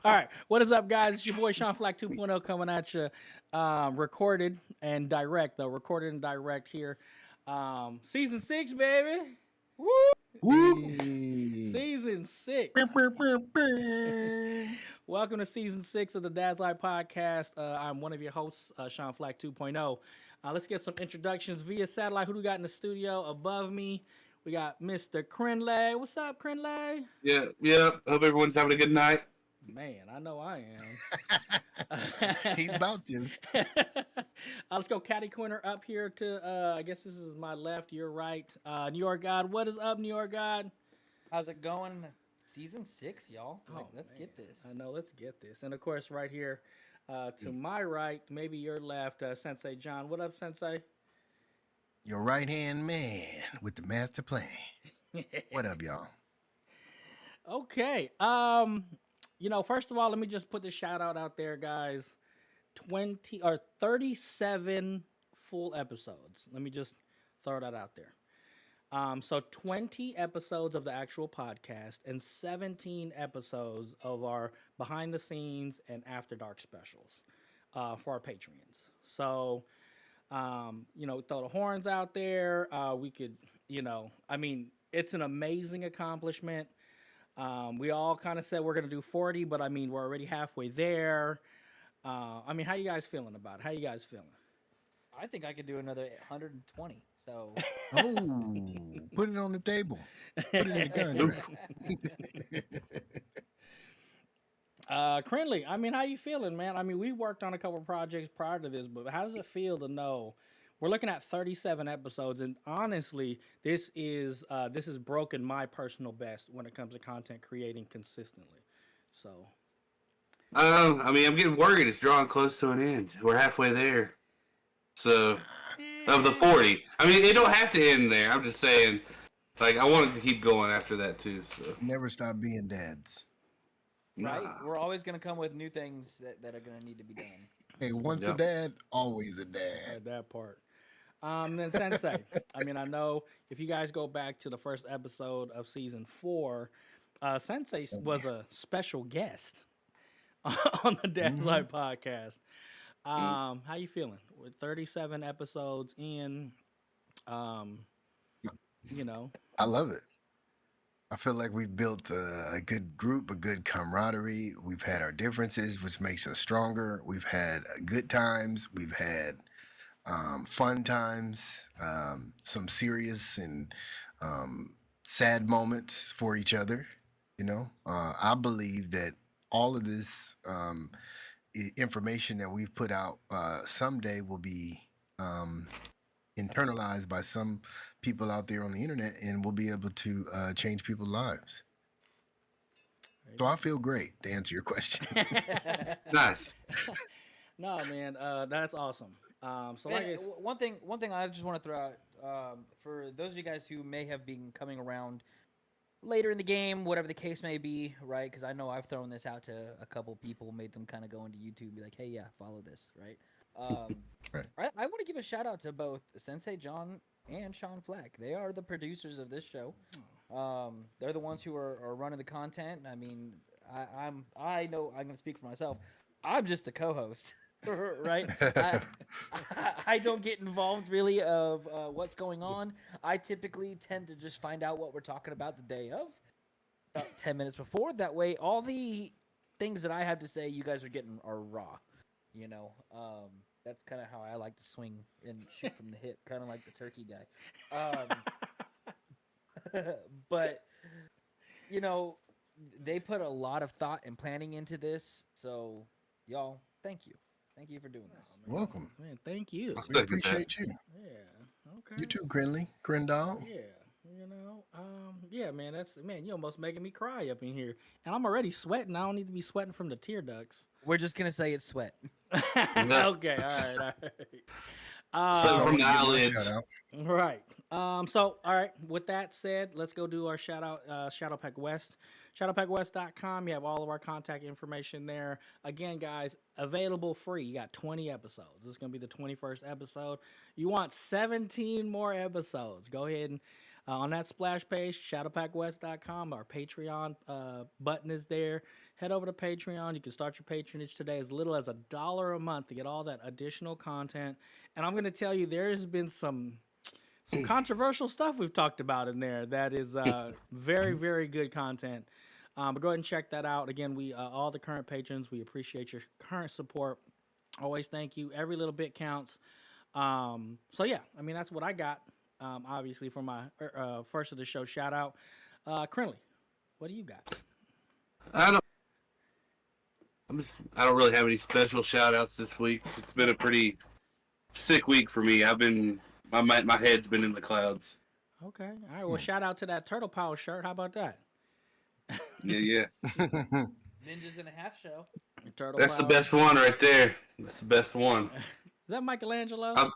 All right, what is up, guys? It's your boy Sean Flac 2.0 coming at you, recorded and direct, though. Recorded and direct here. Season 6, baby. Whoop. Hey. Season 6. Welcome to season 6 of the Dad's Life podcast. I'm one of your hosts, Sean Flac 2.0. Let's get some introductions via satellite. Who do we got in the studio above me? We got Mr. Krinlee. What's up, Krinlee? Yeah. Hope everyone's having a good night. Man, I know I am. He's about to. Let's go catty corner up here to, I guess this is my left, your right. NjordGod, what is up, NjordGod? How's it going? Season 6, y'all. Let's man. get this. I know, let's get this. And of course, right here to my right, maybe your left, Sensei Jon. What up, Sensei? Your right hand man with the master plan. What up, y'all? Okay. First of all, let me just put the shout out there, guys. 37 full episodes. Let me just throw that out there. So 20 episodes of the actual podcast and 17 episodes of our behind the scenes and after dark specials for our Patreons. So, throw the horns out there. We could, it's an amazing accomplishment. We all kind of said we're going to do 40, but we're already halfway there. How you guys feeling about it? How you guys feeling? I think I could do another 120. So, Oh, put it on the table. Put it in the contract. Krinlee, how you feeling, man? We worked on a couple projects prior to this, but how does it feel to know we're looking at 37 episodes? And honestly, this is broken my personal best when it comes to content creating consistently. So, I'm getting worried. It's drawing close to an end. We're halfway there. So, of the 40, it don't have to end there. I'm just saying, I wanted to keep going after that too. So Never stop being dads. right? Nah. We're always going to come with new things that are going to need to be done. Hey, once Yep. a dad, always a dad. that part. Then Sensei, I know if you guys go back to the first episode of season 4, Sensei was a special guest on the Dad's Life podcast. How you feeling with 37 episodes in? I love it. I feel like we've built a good group, a good camaraderie. We've had our differences, which makes us stronger. We've had good times. We've had fun times, some serious and sad moments for each other. I believe that all of this information that we've put out someday will be internalized by some people out there on the internet, and we'll be able to change people's lives. So I feel great, to answer your question. Nice. No, man, that's awesome. One thing I just want to throw out for those of you guys who may have been coming around later in the game, whatever the case may be, right? Because I know I've thrown this out to a couple people, made them kind of go into YouTube and be like, hey, yeah, follow this, right? Right. I want to give a shout out to both Sensei Jon and Sean Flac. They are the producers of this show. They're the ones who are running the content. I know I'm going to speak for myself. I'm just a co-host, right? I don't get involved really of what's going on. I typically tend to just find out what we're talking about the day of, about 10 minutes before. That way, all the things that I have to say, you guys are getting are raw. That's kind of how I like to swing and shoot from the hip, kind of like the turkey guy. But they put a lot of thought and planning into this. So, y'all, thank you for doing this. Welcome. Man, thank you. I'll We stick with that. appreciate you. Yeah. Okay. You too, Krinlee. Krindall. Yeah. Man, you almost making me cry up in here. And I'm already sweating. I don't need to be sweating from the tear ducts. We're just gonna say it's sweat. Okay, all right. So from the Give you a eyelids. shout out. Right. All right. With that said, let's go do our shout out. Shadowpack West. Shadowpackwest.com. You have all of our contact information there. Again, guys, available free. You got 20 episodes. This is going to be the 21st episode. You want 17 more episodes. Go ahead and on that splash page, shadowpackwest.com. Our Patreon button is there. Head over to Patreon. You can start your patronage today as little as $1 a month to get all that additional content. And I'm going to tell you, there's been some controversial stuff we've talked about in there that is very, very good content. But go ahead and check that out. Again, we all the current patrons, we appreciate your current support. Always thank you. Every little bit counts. So yeah, I mean, that's what I got. Obviously for my first of the show shout out. Krinlee, what do you got? I don't really have any special shout outs this week. It's been a pretty sick week for me. My head's been in the clouds. Okay. All right. Well, shout out to that Turtle Power shirt. How about that? Yeah. Ninjas in a Half show. That's the best one right there. That's the best one. Is that Michelangelo?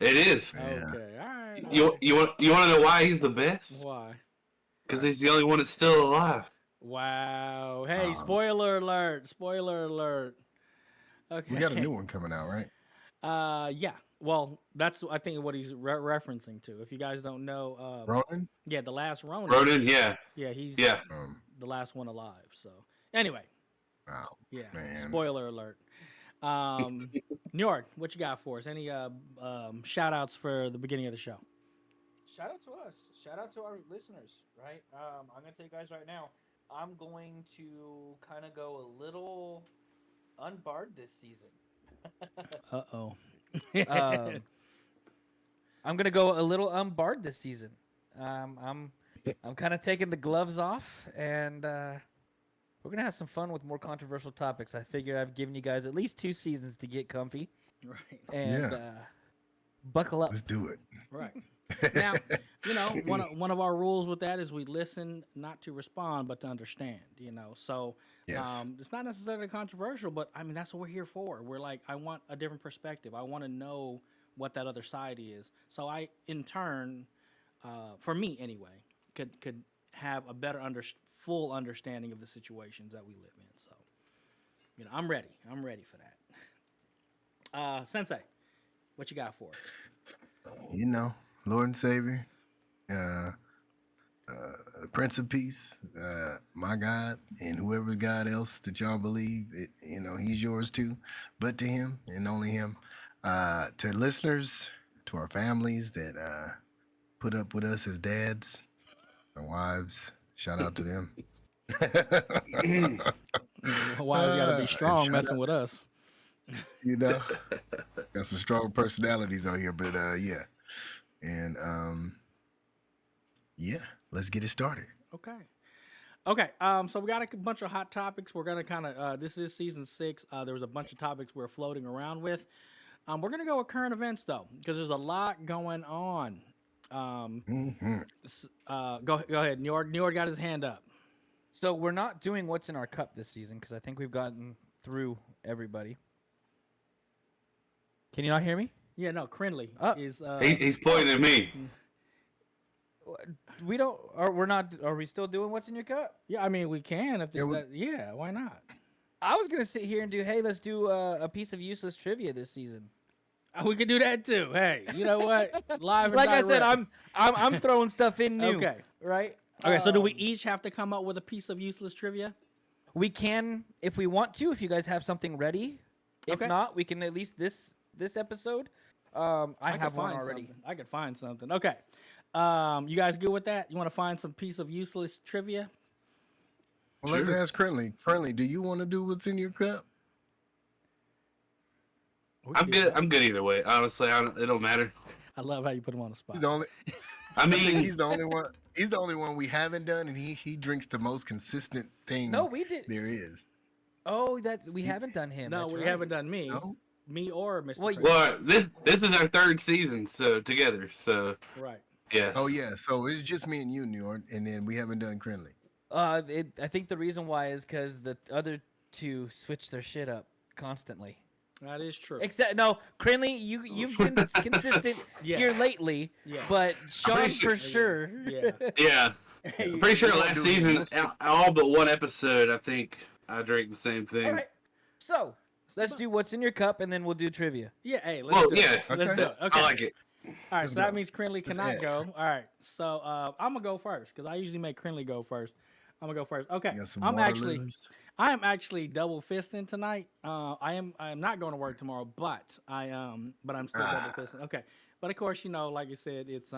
It is. Okay. All right. You want to know why he's the best? Why? Because he's the only one that's still alive. Wow. Hey, spoiler alert. Spoiler alert. Okay. We got a new one coming out, right? Yeah. Well, that's I think what he's referencing to. If you guys don't know, Ronan? Yeah, the last Ronan. Ronan, yeah. Yeah, he's the last one alive. So anyway. Wow. Yeah. Man. Spoiler alert. Njord, what you got for us? Any shout outs for the beginning of the show? Shout out to us. Shout out to our listeners, right? I'm going to tell you guys right now, I'm going to kind of go a little unbarred this season. Uh-oh. I'm going to go a little unbarred this season. I'm kind of taking the gloves off, and we're going to have some fun with more controversial topics. I figure I've given you guys at least 2 seasons to get comfy. Right. And buckle up. Let's do it. Right. Now, you know, one of our rules with that is we listen not to respond, but to understand, you know. So it's not necessarily controversial, but I mean, that's what we're here for. We're like, I want a different perspective. I want to know what that other side is. So I, in turn, for me anyway, could have a better full understanding of the situations that we live in. So, you know, I'm ready. I'm ready for that. Sensei, what you got for us? You know, Lord and Savior, Prince of Peace, my God, and whoever God else that y'all believe, you know, he's yours too, but to him and only him. To listeners, to our families that put up with us as dads, our wives, shout out to them. Wives got to be strong messing with us. You know, got some strong personalities on here, but yeah. And yeah, let's get it started. Okay. So we got a bunch of hot topics. We're gonna kind of this is season 6. There was a bunch of topics we're floating around with. We're gonna go with current events though, because there's a lot going on. Go ahead. Njord got his hand up. So we're not doing what's in our cup this season because I think we've gotten through everybody. Can you not hear me? Yeah, no. Krinlee is. He's pointing at me. We don't. We're not. Are we still doing what's in your cup? Yeah, I mean we can. If why not? I was gonna sit here and do. Hey, let's do a piece of useless trivia this season. We could do that too. Hey, you know what? Live and like direct. I said, I'm throwing stuff in new. Okay. Right. Okay. So do we each have to come up with a piece of useless trivia? We can if we want to. If you guys have something ready. If not, we can at least this episode. I have one already. Something. I could find something. Okay. You guys good with that? You want to find some piece of useless trivia? Well, let's ask Krinlee. Krinlee, do you want to do what's in your cup? I'm good. I'm good either way. Honestly, it don't matter. I love how you put him on the spot. He's the only. I mean, he's the only one. He's the only one we haven't done, and he drinks the most consistent thing. No, we did. There is. Oh, we haven't done him. No, That's we right. haven't done me. No? Me or Mr. Well, Prince. well, this is our 3rd season, so together. So Right. yes. Oh yeah. So it's just me and you, Njord, and then we haven't done Krinlee. I think the reason why is because the other 2 switch their shit up constantly. That is true. Except no, Krinlee, you've been consistent here lately, but Sean for sure. Yeah. Yeah. I'm pretty sure last season, all but one episode, I think I drank the same thing. All right. So let's do what's in your cup, and then we'll do trivia. Yeah. Hey. Let's do it. Yeah. Let's Okay. do it. Okay. I like it. right, Let's so that go. means Krinlee Let's cannot add. go. All right, so I'm gonna go first because I usually make Krinlee go first. I'm gonna go first. Okay, You got some I'm water actually lilies. I am actually double fisting tonight. I am not going to work tomorrow, but but I'm still double fisting. Okay, but of course, like you said, it's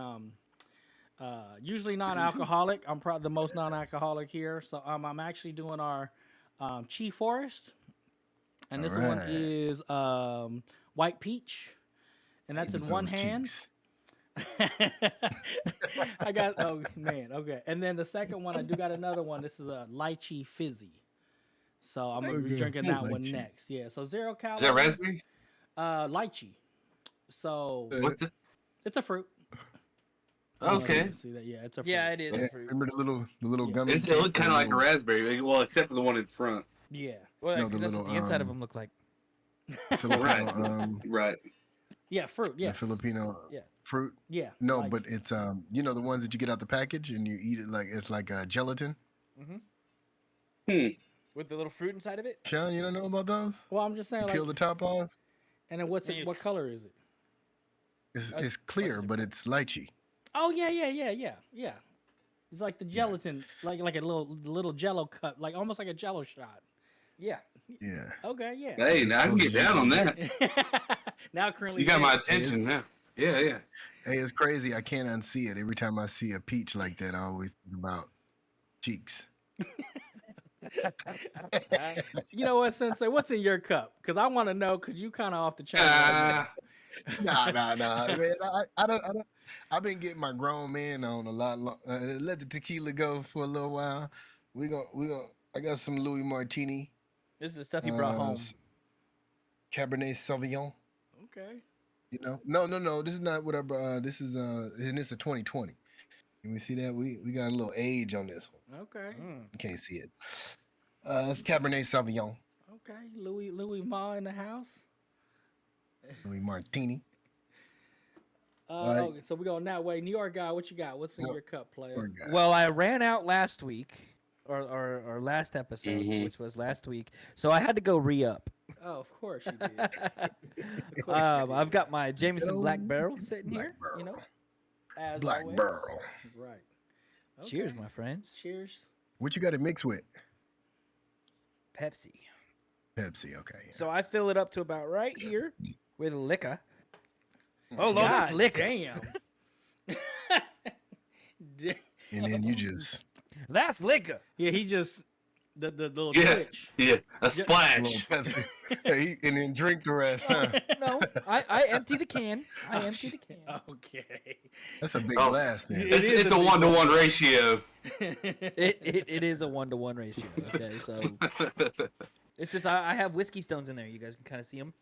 usually non-alcoholic. I'm probably the most non-alcoholic here, so I'm actually doing our Chi Forest, and All this one right. is white peach, and that's in one Those hand. cheeks. I got oh man, okay. And then the second one, I do got another one. This is a lychee fizzy. So I'm gonna be Okay. drinking that one Lychee. next. Yeah. So 0 Is that calorie. raspberry? Lychee. So What's it? it's a fruit. I don't know if you Okay. can see that? Yeah, it's a fruit. Yeah, it is Yeah, a fruit. remember the little Yeah. gummy? It cake looked kind of with like a little- raspberry. Well, except for the one in front. Yeah. Well, No, because the that's what little, the inside of um, them look like. Filipino, Right. Right. Yeah, fruit. the Yes. Filipino Yeah. fruit. Yeah. No, lychee. but it's the ones that you get out the package and you eat it like it's like gelatin. With the little fruit inside of it. Sean, you don't know about those? Well, I'm just saying, Peel like, the top off. and then what's And it? you- What color is it? It's clear, but it's lychee. Oh yeah. It's like the gelatin, like a little Jello cup, like almost like a Jello shot. Yeah. Yeah. Okay, yeah. Hey, now I can get down on that. Now currently You got my attention now. Yeah, yeah. Hey, it's crazy. I can't unsee it. Every time I see a peach like that, I always think about cheeks. You know what, Sensei? What's in your cup? Because I want to know. Because you kind of off the chain. right now. Nah, man. I don't. I've been getting my grown man on a lot. Let the tequila go for a little while. We go. I got some Louis Martini, This is the stuff you brought home. Cabernet Sauvignon. Okay. You know, no. This is not what I brought. This is and it's a 2020. Can we see that? We got a little age on this one. Okay. You can't see it. It's Cabernet Sauvignon, Okay. Louis Ma in the house. Louis Martini. Right. Okay, so we going that way. New York guy, what you got? What's in Yep. your cup, player? Poor guy. Well, I ran out last week, or last episode, Mhm. which was last week. So I had to go re-up. Oh, of course you did. Of course you did. I've got my Jameson Black Barrel sitting Black here. Barrel. You know, as Black always. Barrel. Right. Cheers, Okay. my friends. Cheers. What you got to mix with? Pepsi. Pepsi. Okay. Yeah. So I fill it up to about right here with liquor. Oh Lord, God that's liquor. damn. And then you just That's liquor. Yeah, he just the little Yeah. twitch. Yeah. A a little splash. Pepsi. Hey, and then drink the rest, huh? No, I empty the can. I empty the can. Okay. That's a big Oh. glass then. It It's is it's a a big 1-to-1 ratio. It is a 1-to-1 ratio. Okay, so it's just I have whiskey stones in there. You guys can kind of see them.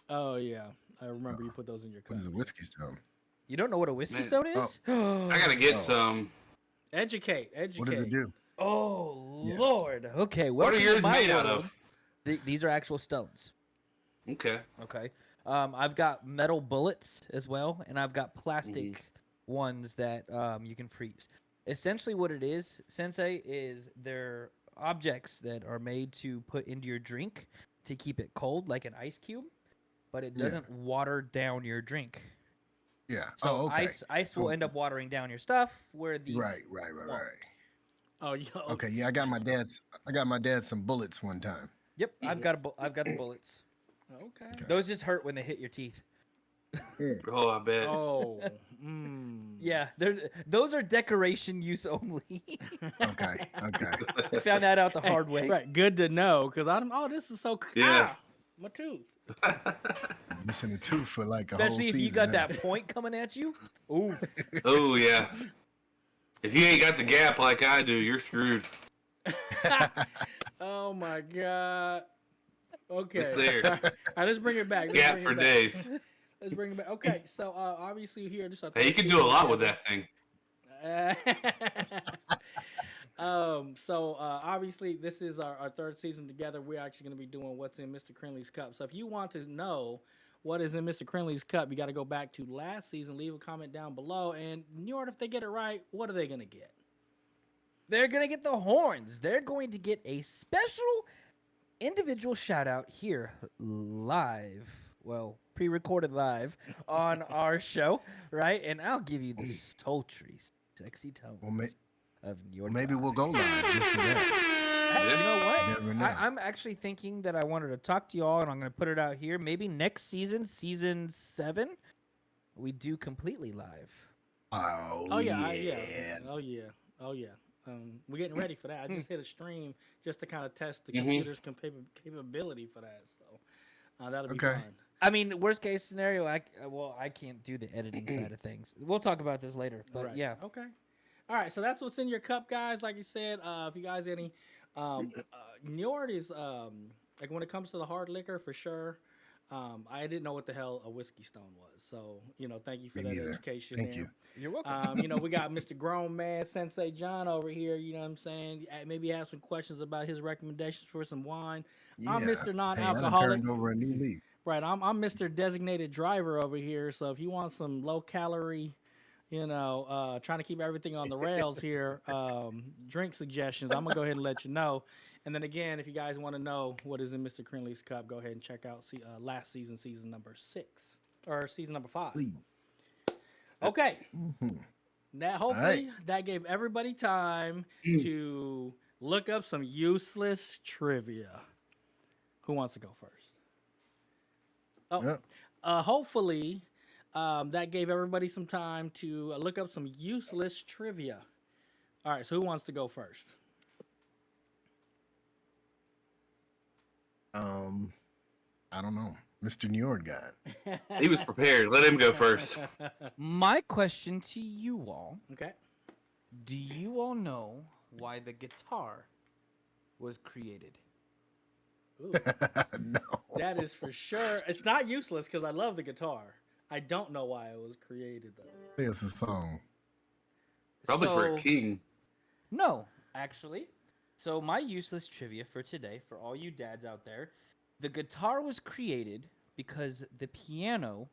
Oh yeah, I remember you put those in your cup. What is a whiskey stone? You don't know what a whiskey Man. stone is? I gotta get Oh. some. Educate. What does it do? Oh Yeah. Lord. Okay. What are welcome to yours my made out world. of? These are actual stones. Okay. Okay. I've got metal bullets as well, and I've got plastic ones that you can freeze. Essentially, what it is, Sensei, is they're objects that are made to put into your drink to keep it cold, like an ice cube, but it Yeah. doesn't water down your drink. Yeah. So oh, okay. ice will So- end up watering down your stuff, where these Right. won't. Oh yeah. Okay. Yeah, I got my dad some bullets one time. Yep, I've got the bullets. Okay. Those just hurt when they hit your teeth. Oh, I bet. Oh. Yeah, those are decoration use only. Okay. Okay. I found that out the hard way. Right. Good to know, because I'm. Oh, this is so. Yeah. My tooth. Missing a tooth for like a Especially whole if season. you got huh? that point coming at you. Ooh. Oh yeah. If you ain't got the gap like I do, you're screwed. Oh my god. Okay. It's there. All right, let's bring it back. Let's Gap bring for it back. days. Let's bring it back. Okay, so obviously here, just Hey, you can do a lot with that thing. So obviously this is our third season together. We're actually going to be doing what's in Mr. Krinlee's cup. So if you want to know what is in Mr. Krinlee's cup, you got to go back to last season. Leave a comment down below, and Njord, if they get it right, what are they going to get? They're going to get the horns. They're going to get a special individual shout out here live. Well, pre-recorded live on our show, right? And I'll give you the sultry, sexy tones of your. Maybe we'll go live just for that. Hey, you know what? You never know. I'm actually thinking that I wanted to talk to you all, and I'm going to put it out here. Maybe next season, season 7, we do completely live. Oh yeah. yeah. Oh yeah. We're getting ready for that. I just hit a stream just to kind of test the computer's capability for that. So that'll be fun. I mean, worst case scenario, I can't do the editing side of things. We'll talk about this later, but Right. yeah. Okay. All right. So that's what's in your cup, guys. Like you said, if you guys any, Njord is like when it comes to the hard liquor for sure. I didn't know what the hell a whiskey stone was. So, thank you for that education. Thank there. you. You're welcome. We got Mr. Grown Man, Sensei Jon over here. You know what I'm saying? Maybe have some questions about his recommendations for some wine. Yeah. I'm Mr. Hey, Non-Alcoholic. I turned over a new leaf. Right. I'm Mr. Designated Driver over here. So if you want some low calorie, trying to keep everything on the rails here, drink suggestions, I'm going to go ahead and let you know. And then again, if you guys want to know what is in Mr. Krinlee's cup, go ahead and check out last season number 6 or season number 5. Please. Okay. Mm-hmm. That hopefully that gave everybody time to look up some useless trivia. Who wants to go first? Oh, Yep. Hopefully that gave everybody some time to look up some useless trivia. All right, so who wants to go first? I don't know. Mr. NjordGod. He was prepared. Let him go first. My question to you all, Okay. do you all know why the guitar was created? Ooh, No. that is for sure. It's not useless because I love the guitar. I don't know why it was created though. It's a song. Probably for a So- king. No, actually. So my useless trivia for today, for all you dads out there, the guitar was created because the piano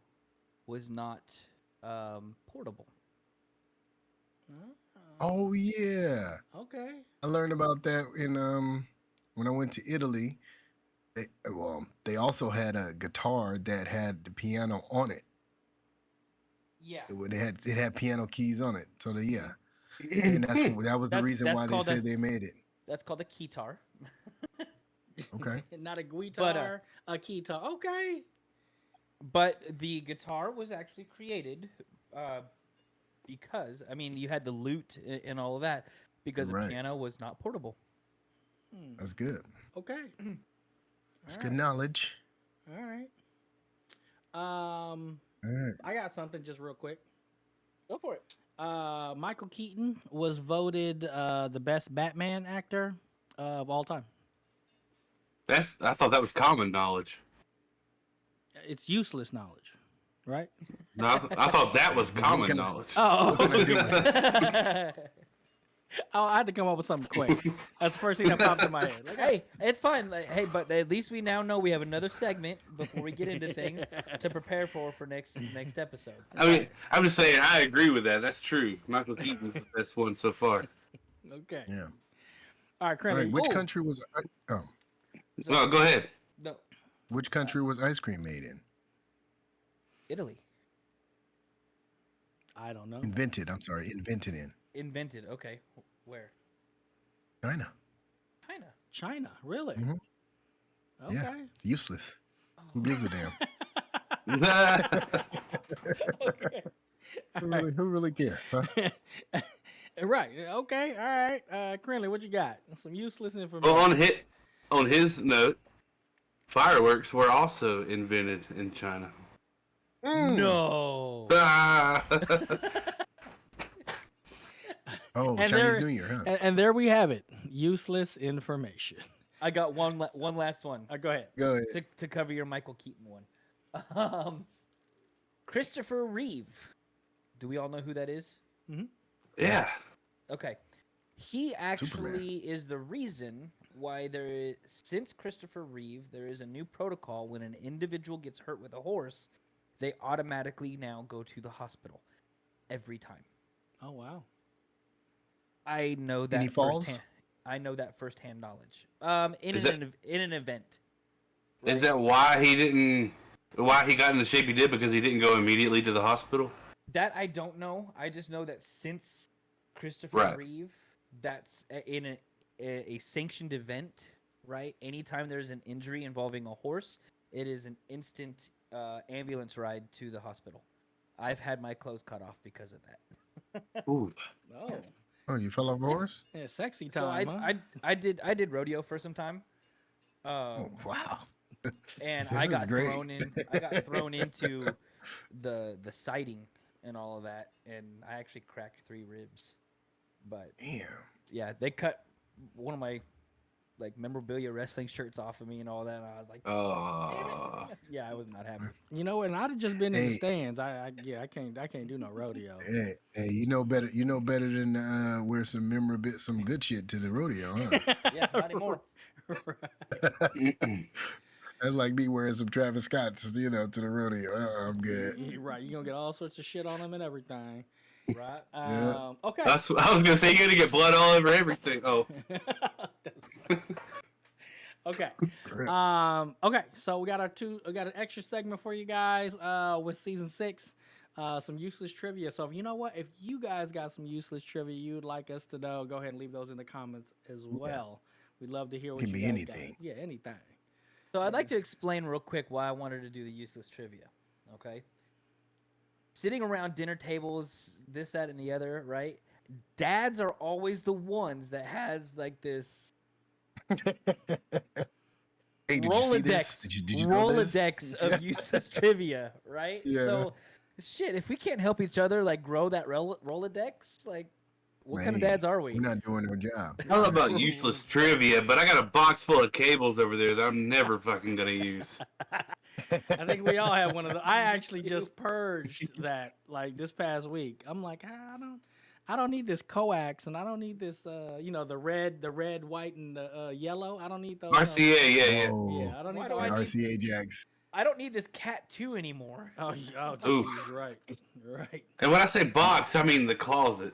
was not portable. Oh yeah. Okay. I learned about that in when I went to Italy. They also had a guitar that had the piano on it. Yeah. It had piano keys on it. So and that was the reason that's why they called said they made it. That's called a keytar. Okay. Not a guitar, a keytar. Okay. But the guitar was actually created because, you had the lute and all of that because the Right. piano was not portable. That's good. Okay. It's good knowledge. All right. All right. I got something just real quick. Go for it. Michael Keaton was voted the best Batman actor of all time. I thought that was common knowledge. It's useless knowledge, right? No, I thought that was common can I- knowledge. Oh, What can I do with it? I had to come up with something quick. That's the first thing that popped in my head. Like, Hey, it's fine. Hey, but at least we now know we have another segment before we get into things to prepare for next episode. I mean, I'm just saying, I agree with that. That's true. Michael Keaton's the best one so far. okay. Yeah. All right, All right. Krinlee. Which country was No, go ahead. No, which country was ice cream made in? Italy I don't know. Invented. I'm sorry. Invented in invented. Okay, where? China. China. China, really? Mhm. Okay. Yeah. It's useless. Who gives a damn? Okay. Who really cares? Huh? Right. Okay. All right. Krinlee, what you got? Some useless Well, information. on his note, fireworks were also invented in China. No. Ah. Oh, And Chinese there- New Year, huh? And there we have it. Useless information. I got one last one Go ahead. Go ahead. to cover your Michael Keaton one. Christopher Reeve. Do we all know who that is? Yeah. Okay. He actually Superman. is the reason why since Christopher Reeve, there is a new protocol when an individual gets hurt with a horse, they automatically now go to the hospital every time. Oh wow. I know that Any falls? firsthand. I know that firsthand knowledge. In Is an event. Is that why he didn't Why he got in the shape he did? Because he didn't go immediately to the hospital. That I don't know. I just know that since Christopher Right. Reeve, that's in a sanctioned event, right? Anytime there's an injury involving a horse, it is an instant ambulance ride to the hospital. I've had my clothes cut off because of that. Ooh. Oh, Oh, you fell off a horse? yeah, sexy So time, huh? I did rodeo for some time. Oh, wow. And This I is got great. thrown into the sighting and all of that, and I actually cracked 3 ribs. But Damn. yeah, they cut one of my like memorabilia wrestling shirts off of me and all that, and I was like, Oh. damn it. Yeah, I was not happy. You know, and I'd have just been in the Hey. stands. I can't do no rodeo. Hey, you know better. You know better than wear some good shit to the rodeo, huh? Yeah, not anymore. That's like me wearing some Travis Scott's, to the rodeo. I'm good. You're right. You're gonna get all sorts of shit on them and everything. Right? Okay. I was gonna say you're gonna get blood all over everything. Oh. Okay. Correct. Okay. So we got an extra segment for you guys. With season 6, some useless trivia. So if you guys got some useless trivia you'd like us to know, go ahead and leave those in the comments as well. We'd love to hear what Can you be guys anything. got. Yeah, anything. So I'd like to explain real quick why I wanted to do the useless trivia. Okay. Sitting around dinner tables, this, that, and the other, right? Dads are always the ones that has like this Hey, did you see this? Rolodex, Did you know this? Rolodex of useless trivia, right? Yeah. So, shit, if we can't help each other like grow that Rolodex, like, what kind of Man, dads are we? We're not doing our job. I don't know about useless trivia, but I got a box full of cables over there that I'm never fucking gonna use. I think we all have one of those. I Me actually too. just purged that like this past week. I'm like, I don't need this coax, and I don't need this, the red, white, and the yellow. I don't need those. RCA, yeah. Oh, Yeah, I don't Why need do those. I need- RCA Jacks. I don't need this cat 2 anymore. Oh, Oof. geez, right. And when I say box, I mean the closet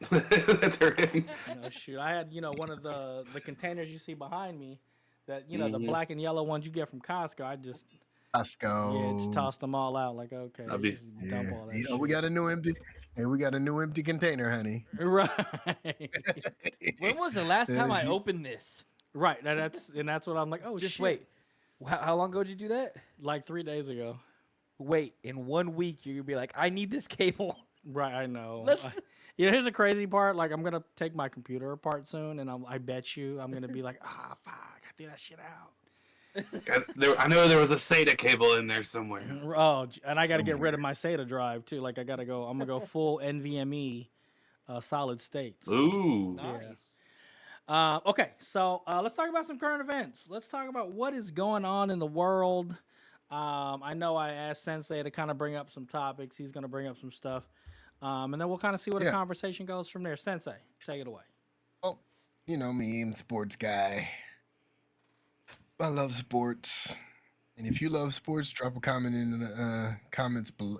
that they're in. Shoot, I had one of the containers you see behind me, that the Mhm. black and yellow ones you get from Costco. I just Costco. just tossed them all out. Like, okay, That'd be- just dump all that. We shit. got a new empty container, honey. Right. When was the last time I you- opened this? Right. That's what I'm like. Oh, Just shit. wait. How long ago did you do that? Like 3 days ago. Wait, in 1 week you're gonna be like, I need this cable. Right. I know. Let's- Here's the crazy part. Like, I'm gonna take my computer apart soon, and I bet you I'm gonna be like, fuck, I threw that shit out. I know there was a SATA cable in there somewhere. Oh, and I got to get rid of my SATA drive too. Like, I'm gonna go full NVMe, solid states. Ooh. Nice. Okay, so let's talk about some current events. Let's talk about what is going on in the world. I know I asked Sensei to kind of bring up some topics. He's going to bring up some stuff. And then we'll kind of see where the Yeah. conversation goes from there. Sensei, take it away. Oh, you know me, I'm a sports guy. I love sports. And if you love sports, drop a comment in the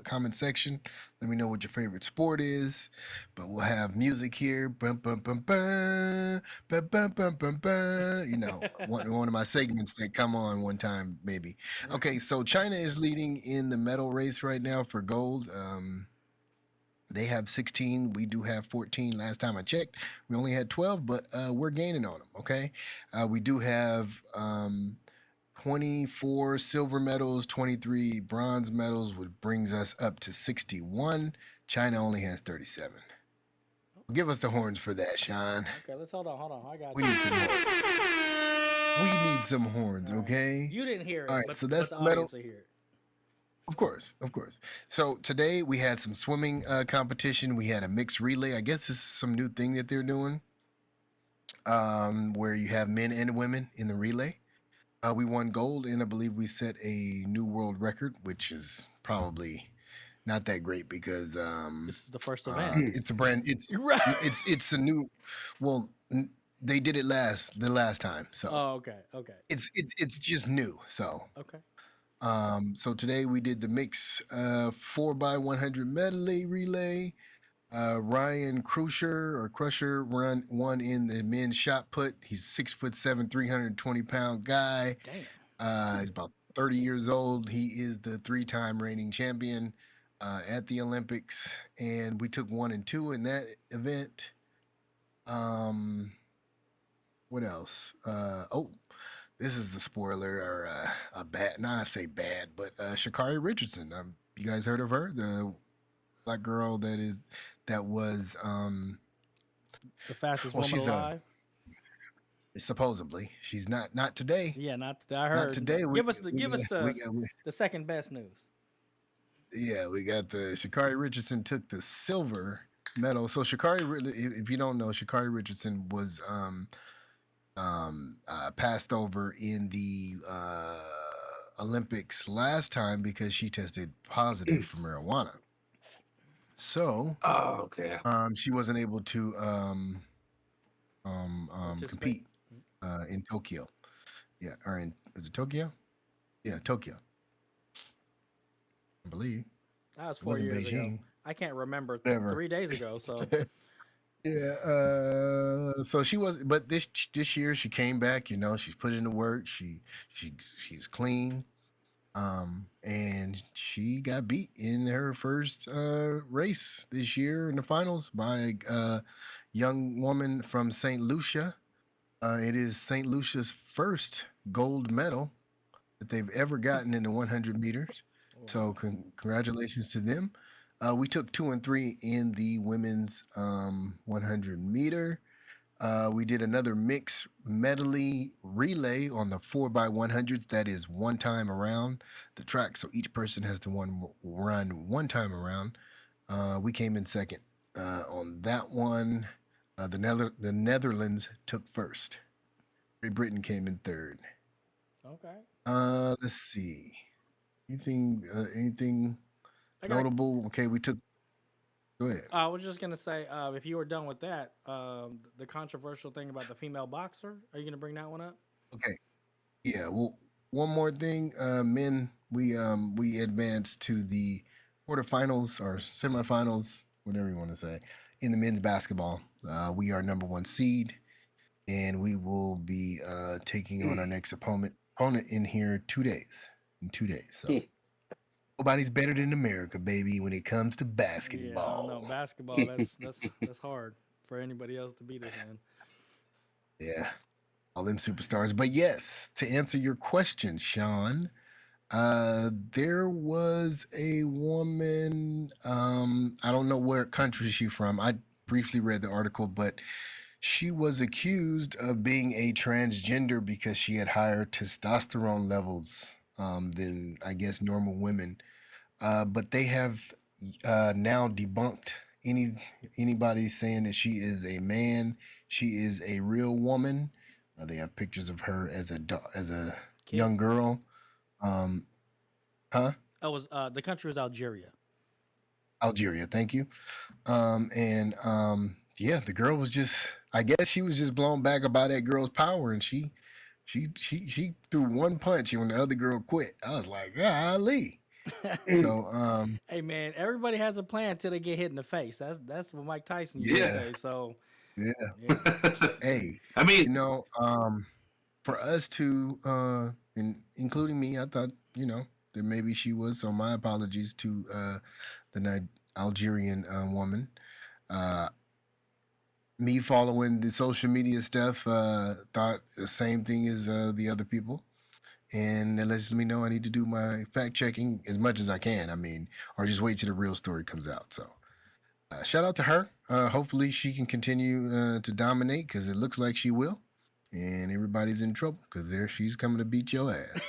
comment section. Let me know what your favorite sport is. But we'll have music here. Bum, bum, bum, bum, bum, bum, bum, bum, bum. One of my segments that come on one time, maybe. Okay, so China is leading in the medal race right now for gold. They have 16. We do have 14. Last time I checked, we only had 12, but we're gaining on them. Okay, we do have 24 silver medals, 23 bronze medals, which brings us up to 61. China only has 37. Give us the horns for that, Sean. Okay, let's hold on. I got We need some horns. We need some horns, okay? You didn't hear it, All right, but, so that's but the the medal. audience will hear it. Of course. So today we had some swimming competition. We had a mixed relay. I guess this is some new thing that they're doing, where you have men and women in the relay. We won gold, and I believe we set a new world record, which is probably not that great because This is the first event. it's a brand. Right. It's a new. Well, they did it the last time, so Oh, okay. it's just new. So Okay. so today we did the mix 4x100 medley relay. Ryan Crusher won in the men's shot put. He's 6'7", 320-pound guy. Damn. He's about 30 years old. He is the 3-time reigning champion at the Olympics, and we took 1 and 2 in that event. What else? This is the spoiler or a bad. Not I say bad, but Sha'Carri Richardson. You guys heard of her? The black girl that was The fastest well, woman she's alive. supposedly she's not today. Yeah, not I heard. Not today. Give us the second best news. Yeah, we got the Sha'Carri Richardson took the silver medal. So if you don't know, Sha'Carri Richardson was passed over in the Olympics last time because she tested positive for marijuana. So, okay. She wasn't able to compete in Tokyo. Yeah, or is it Tokyo? Yeah, Tokyo. I believe. That was 4 years ago. I can't remember. 3 days ago. So yeah. So she was, but this year she came back. You know, she's put in the work. She's clean. And she got beat in her first race this year in the finals by a young woman from St. Lucia. It is St. Lucia's first gold medal that they've ever gotten in the 100 meters. So congratulations to them. We took 2 and 3 in the women's 100 meter. We did another mixed medley relay on the 4x100s. That is one time around the track. So each person has to run one time around. We came in second on that one. The Netherlands took first. Great Britain came in third. okay. Let's see. Anything notable? Okay, we took. Go ahead. I was just gonna say, if you were done with that, the controversial thing about the female boxer, are you gonna bring that one up? Okay. Yeah. Well, one more thing. Men, we advanced to the quarterfinals or semifinals, whatever you want to say, in the men's basketball. We are number 1 seed, and we will be taking on our next opponent in here 2 days. In 2 days. So nobody's better than America, baby, when it comes to basketball. Yeah, I don't know. Basketball, that's hard for anybody else to beat us in. Yeah. All them superstars. But yes, to answer your question, Sean, there was a woman, I don't know where country she's from. I briefly read the article, but she was accused of being a transgender because she had higher testosterone levels than, I guess, normal women. But they have now debunked anybody saying that she is a man. She is a real woman. They have pictures of her as a Kid. young girl. Huh? The country was Algeria. Algeria, thank you. Yeah, the girl was just, I guess she was just blown back about that girl's power, and she threw one punch, and when the other girl quit, I was like, golly. So, hey man, everybody has a plan till they get hit in the face. That's what Mike Tyson used to say. So yeah. Hey, I mean, you know, for us to, including me, I thought, that maybe she was. So my apologies to the Algerian woman. Me following the social media stuff, thought the same thing as the other people. And it lets me know I need to do my fact checking as much as I can. I mean, or just wait till the real story comes out. So shout out to her. Hopefully she can continue to dominate because it looks like she will. And everybody's in trouble because there she's coming to beat your ass.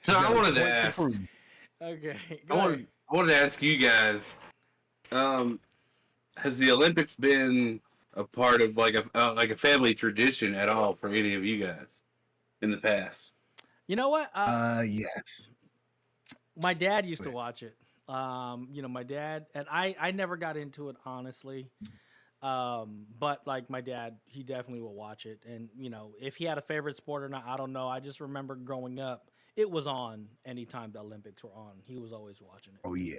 So I wanted to ask. Okay. I wanted to ask you guys. Has the Olympics been a part of like a family tradition at all for any of you guys in the past? You know what? Yes. My dad used to watch it. My dad and I never got into it honestly. But like my dad, he definitely will watch it. And if he had a favorite sport or not, I don't know. I just remember growing up, it was on anytime the Olympics were on. He was always watching it. Oh yeah.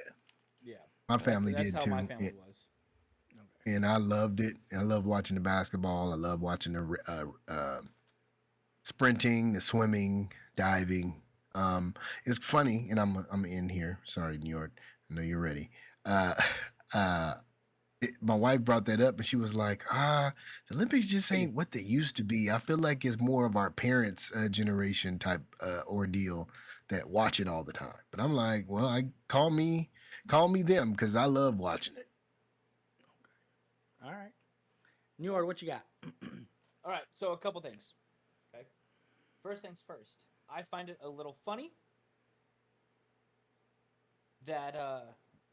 Yeah. My family That's did how too. my family was. And I loved it. I love watching the basketball. I love watching the sprinting, the swimming, diving. It's funny, and I'm in here. Sorry, New York. I know you're ready. Uh, uh, my wife brought that up, and she was like, the Olympics just ain't what they used to be. I feel like it's more of our parents' generation type ordeal that watch it all the time. But I'm like, well, call me them because I love watching it. All right. New York, what you got? All right, so a couple things. Okay. First things first. I find it a little funny that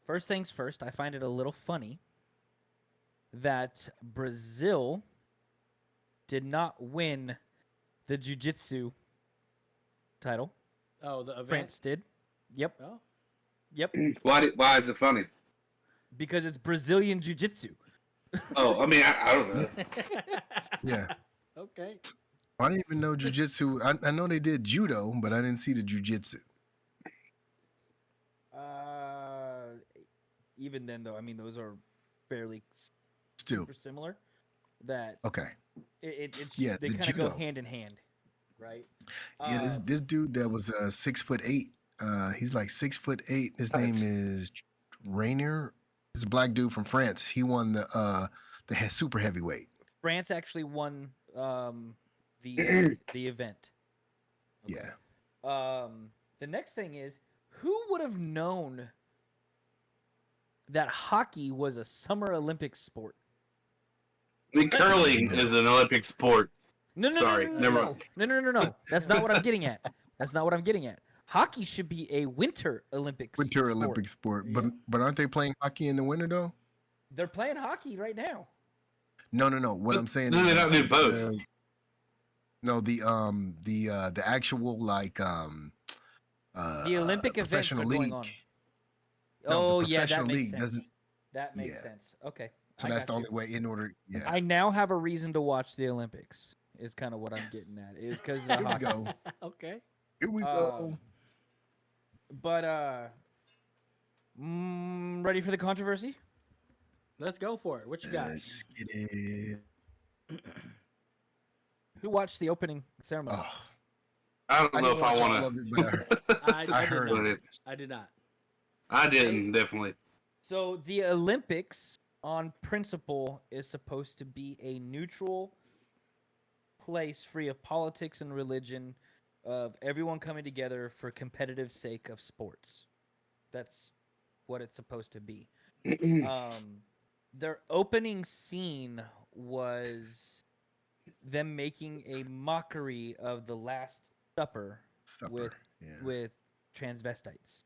first things first, I find it a little funny that Brazil did not win the jiu-jitsu title. Oh, the event. France did. Yep. Oh. Yep. Why is it funny? Because it's Brazilian jiu-jitsu. Oh, I mean, I don't know. Yeah. Okay. I didn't even know jiu-jitsu. I know they did judo, but I didn't see the jiu-jitsu. Even then, though, I mean, those are fairly Still. super similar. That Okay. it's Yeah, they the kind of go judo. hand in hand, right? Yeah, this dude that was 6'8". He's like 6'8". His name is Rainier. He's a black dude from France. He won the super heavyweight. France actually won the event. Okay. Yeah. The next thing is, who would have known that hockey was a Summer Olympics sport? I mean, curling is an Olympic sport. No. That's not what I'm getting at. That's not what I'm getting at. Hockey should be a Winter Olympics sport. Olympic sport. Yeah. But aren't they playing hockey in the winter though? They're playing hockey right now. No. What I'm saying No, is they don't do both. The actual like The Olympic events are professional going league. on. No, the Yeah, that professional makes league sense. doesn't. That makes Yeah. sense. Okay. So I that's got the you. only way in order. Yeah. I now have a reason to watch the Olympics. Is kind of what I'm getting at. Is because the Here we hockey. go. Okay. Here we go. But ready for the controversy? Let's go for it. What you got? Let's get it. Who watched the opening ceremony? Oh, I don't know didn't if I watch want all of to. it, but I I did heard not. it. I did not. I didn't, definitely. So the Olympics, on principle, is supposed to be a neutral place free of politics and religion, of everyone coming together for competitive sake of sports. That's what it's supposed to be. Their opening scene was them making a mockery of the Last Supper with transvestites.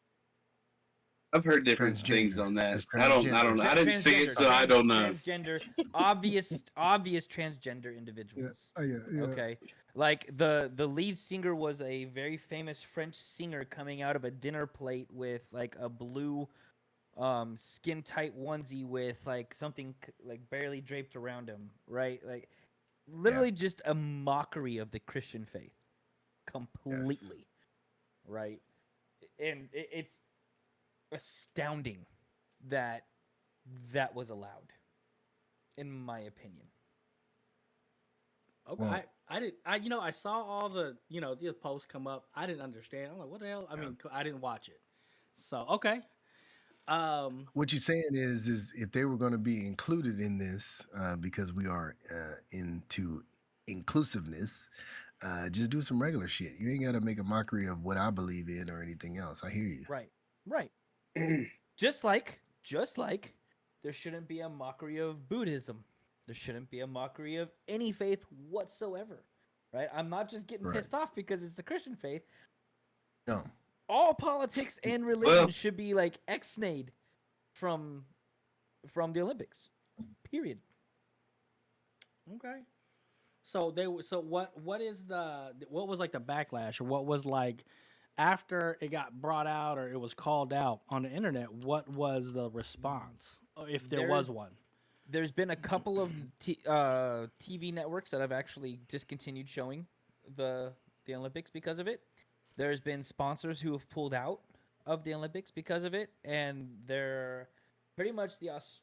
I've heard different Transgender. things on that. It's I don't know. I didn't see it, so I don't know. Transgender, obvious transgender individuals. Yeah. Okay, like the lead singer was a very famous French singer coming out of a dinner plate with like a blue skin tight onesie with like something like barely draped around him, right? Like literally just a mockery of the Christian faith, completely, right? And it's astounding that was allowed, in my opinion. Okay. Well, I saw all the posts come up. I didn't understand. I'm like, what the hell? I mean, I didn't watch it. So, okay. What you're saying is if they were going to be included in this, because we are into inclusiveness, just do some regular shit. You ain't got to make a mockery of what I believe in or anything else. I hear you. Right. just like there shouldn't be a mockery of Buddhism. There shouldn't be a mockery of any faith whatsoever. Right? I'm not just getting pissed off because it's the Christian faith. No. All politics and religion should be like ex-nayed from the Olympics. Period. Okay. So what was like the backlash, or what was like after it got brought out or it was called out on the internet? What was the response, if there was one? There's been a couple of TV networks that have actually discontinued showing the Olympics because of it. There's been sponsors who have pulled out of the Olympics because of it, and they're pretty much it's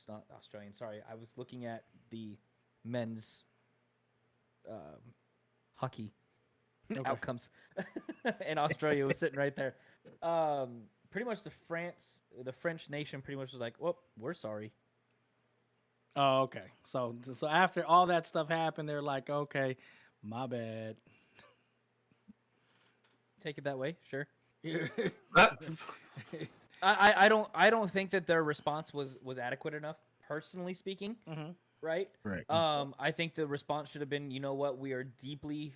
not Australian. Sorry, I was looking at the men's hockey Okay. outcomes, and Australia was sitting right there. Pretty much the French nation pretty much was like, "Well, we're sorry." Oh, okay. So after all that stuff happened, they're like, okay, my bad. Take it that way, sure. Uh, I don't think that their response was adequate enough, personally speaking. Mhm. Right? Right. I think the response should have been, you know what, we are deeply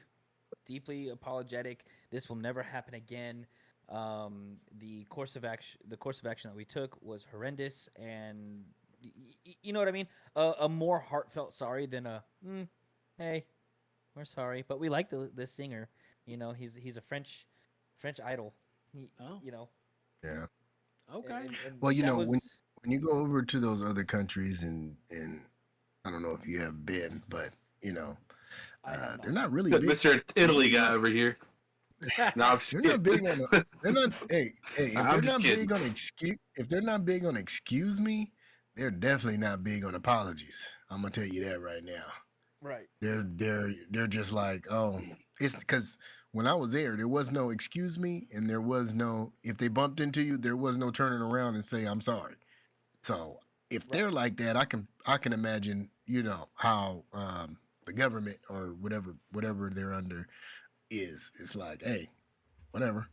apologetic. This will never happen again. The course of action that we took was horrendous, and you know what I mean. A more heartfelt sorry than hey, we're sorry, but we like the singer. You know, he's a French idol. Oh. You know. Yeah. Okay. And Well, you that know, was, when you go over to those other countries, and I don't know if you have been, but you know, I have they're not. not really good big. Mr. Italy guy over here. No, I'm just They're kidding. not big on. They're not. Hey, if I'm they're just not kidding. big on if they're not big on excuse me, they're definitely not big on apologies. I'm gonna tell you that right now. Right. They're just like, oh, it's because when I was there was no excuse me, and there was no, if they bumped into you, there was no turning around and say I'm sorry. So if they're like that, I can imagine, you know, how the government or whatever they're under is. It's like, hey, whatever.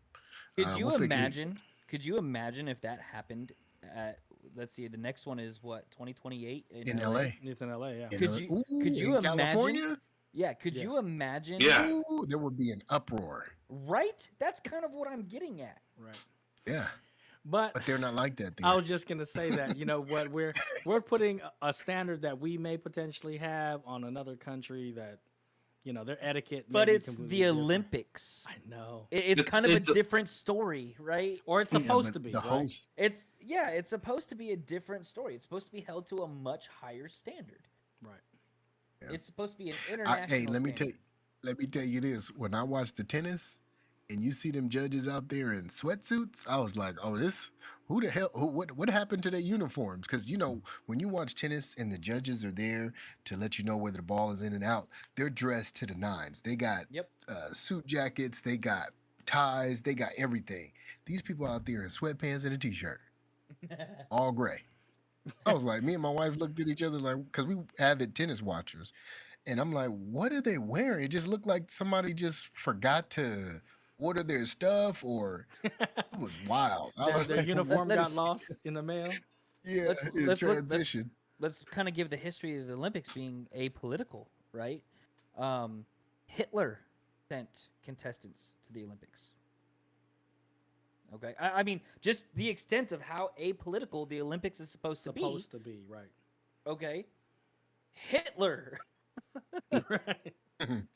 Could you we'll fix it. imagine? Could you imagine if that happened at? Let's see. The next one is what, 2028 In LA. It's in LA, yeah. In Could LA. you- Ooh, could you in California? Yeah. Could Yeah. you imagine? Yeah. Ooh, there would be an uproar. Right. That's kind of what I'm getting at. Right. Yeah, But but they're not like that. There. I was just gonna say that, you know what, we're putting a standard that we may potentially have on another country that, you know, their etiquette. May But be it's completely the different. Olympics. I know. It's It's- kind of it's a a- different story, right? Or it's Yeah, supposed but to be. the right? host. It's supposed to be a different story. It's supposed to be held to a much higher standard. Right. Yeah. It's supposed to be an international. Hey, let me standard. let me tell you this. When I watch the tennis, and you see them judges out there in sweatsuits, I was like, oh, who the hell? What happened to their uniforms? Because you know, when you watch tennis and the judges are there to let you know whether the ball is in and out, they're dressed to the nines. They got Yep. suit jackets, they got ties, they got everything. These people out there in sweatpants and a t-shirt, all gray. I was like, me and my wife looked at each other like, because we avid tennis watchers. And I'm like, what are they wearing? It just looked like somebody just forgot to order their stuff, or it was wild. I was Their like, uniform got let's- lost in the mail. yeah, let's- in let's look- transition. Let's kind of give the history of the Olympics being apolitical, right? Hitler sent contestants to the Olympics. Okay, I mean, just the extent of how apolitical the Olympics is supposed to Supposed to be, right. be. Okay, Hitler Right.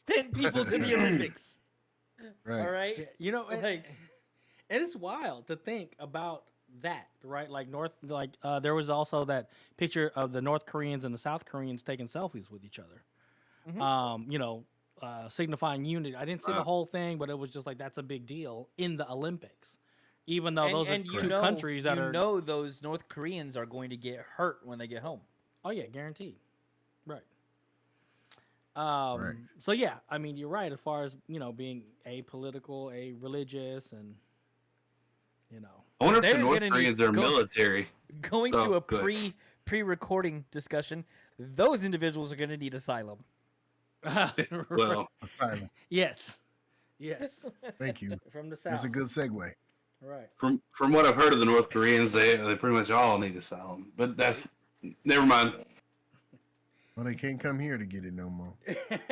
sent people to the Olympics. Right. All right, Yeah, you know, like and it's wild to think about that, right? Like there was also that picture of the North Koreans and the South Koreans taking selfies with each other. Mhm. You know, signifying unity. I didn't see the Wow. whole thing, but it was just like that's a big deal in the Olympics. Even though those and are you two know, countries that you are know those North Koreans are going to get hurt when they get home. oh yeah, guaranteed. Right. Right. So yeah, I mean you're right as far as, you know, being apolitical, religious, and you know. I wonder if They're the North gonna need Koreans to are go- military. Going Oh, to a good. pre-recording discussion, those individuals are going to need asylum. Well, Asylum. yes, yes, Thank you. from the south. That's a good segue. Right. from what I've heard of the North Koreans, they pretty much all need asylum. But that's never mind. Well, they can't come here to get it no more. That's fucked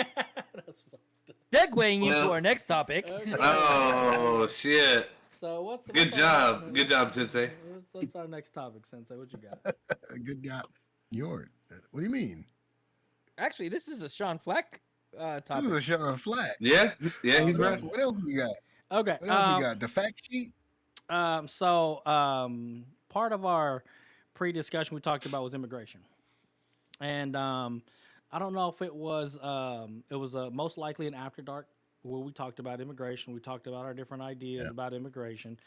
up. Segueing into Well- our next topic. Okay. Oh shit! So what's Good what's job. our- Good job, Sensei. What's our next topic, Sensei? What you got? Good job. What do you mean? Actually, this is a Sean Flack This topic. is a Sean Flack. Yeah, yeah, he's What right. else, what else we got? Okay. What else we got? The fact sheet? Part of our pre-discussion we talked about was immigration, and I don't know if it was most likely an after dark where we talked about immigration. We talked about our different ideas about immigration,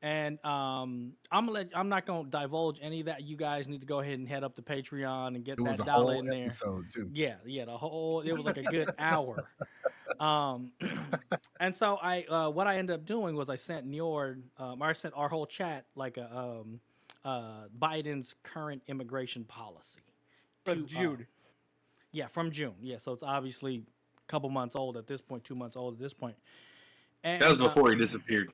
and I'm not gonna divulge any of that. You guys need to go ahead and head up to Patreon and get It was that a dollar whole in there. episode too. Yeah, the whole it was like a good hour. And so what I ended up doing was I sent Njord, or I sent our whole chat like a Biden's current immigration policy From June. Yeah, from June. Yeah, so it's obviously a couple months old at this point, 2 months old at this point. And, That was before he disappeared.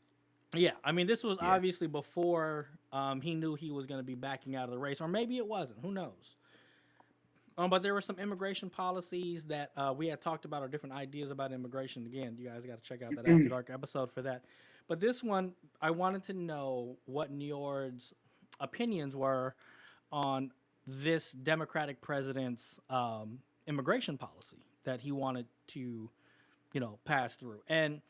Yeah, I mean, this was Yeah. obviously before he knew he was going to be backing out of the race, or maybe it wasn't. Who knows? But there were some immigration policies that we had talked about, or different ideas about immigration. Again, you guys got to check out that After Dark episode for that. But this one, I wanted to know what Njord's opinions were on this Democratic president's immigration policy that he wanted to, pass through. And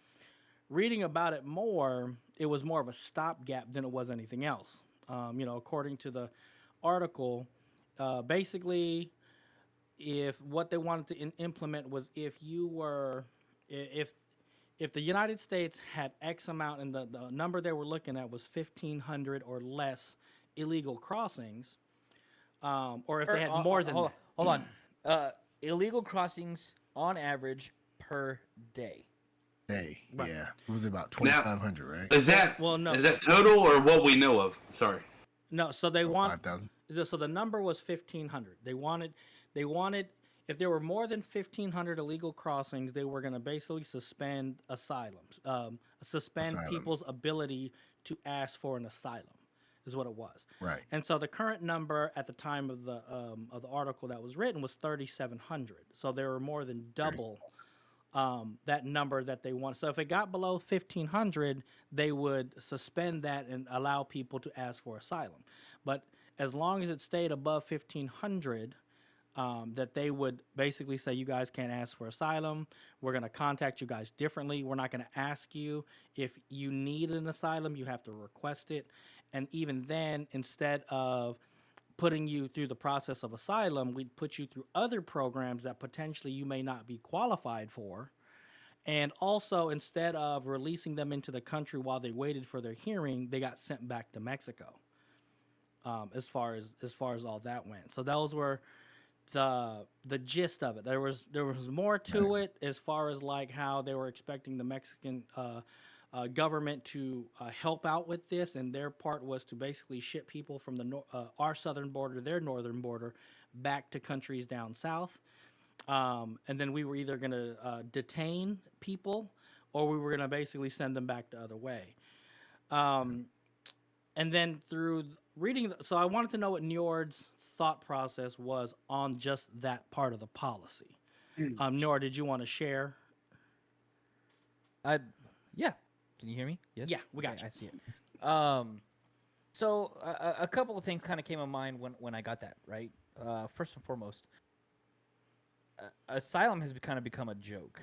reading about it more, it was more of a stopgap than it was anything else. According to the article, basically, if what they wanted to implement was if the United States had X amount, and the number they were looking at was 1,500 or less illegal crossings, or if they had more than that. Hold on. Illegal crossings on average per day. Hey, Right. yeah, it was about 2,500, right? Is that no. Is that total or what we know of? Sorry. No, so they want 5,000. so the number was 1,500. They wanted if there were more than 1,500 illegal crossings, they were going to basically suspend asylums, suspend people's ability to ask for an asylum, is what it was. Right. And so the current number at the time of the article that was written was 3,700. So there were more than double that number that they want. So if it got below 1,500, they would suspend that and allow people to ask for asylum. But as long as it stayed above 1,500, that they would basically say, you guys can't ask for asylum. We're going to contact you guys differently. We're not going to ask you if you need an asylum. You have to request it. And even then, instead of putting you through the process of asylum, we'd put you through other programs that potentially you may not be qualified for. And also, instead of releasing them into the country while they waited for their hearing, they got sent back to Mexico. As far as all that went, so those were the gist of it. There was more to it as far as like how they were expecting the Mexican government to help out with this, and their part was to basically ship people from our southern border, their northern border, back to countries down south. And then we were either going to detain people, or we were going to basically send them back the other way. And then through reading, so I wanted to know what Njord's thought process was on just that part of the policy. Njord, did you want to share? Yeah. Can you hear me? Yes. Yeah, we got Okay, you. I see it. So a couple of things kind of came to mind when I got that, right. First and foremost, asylum has kind of become a joke.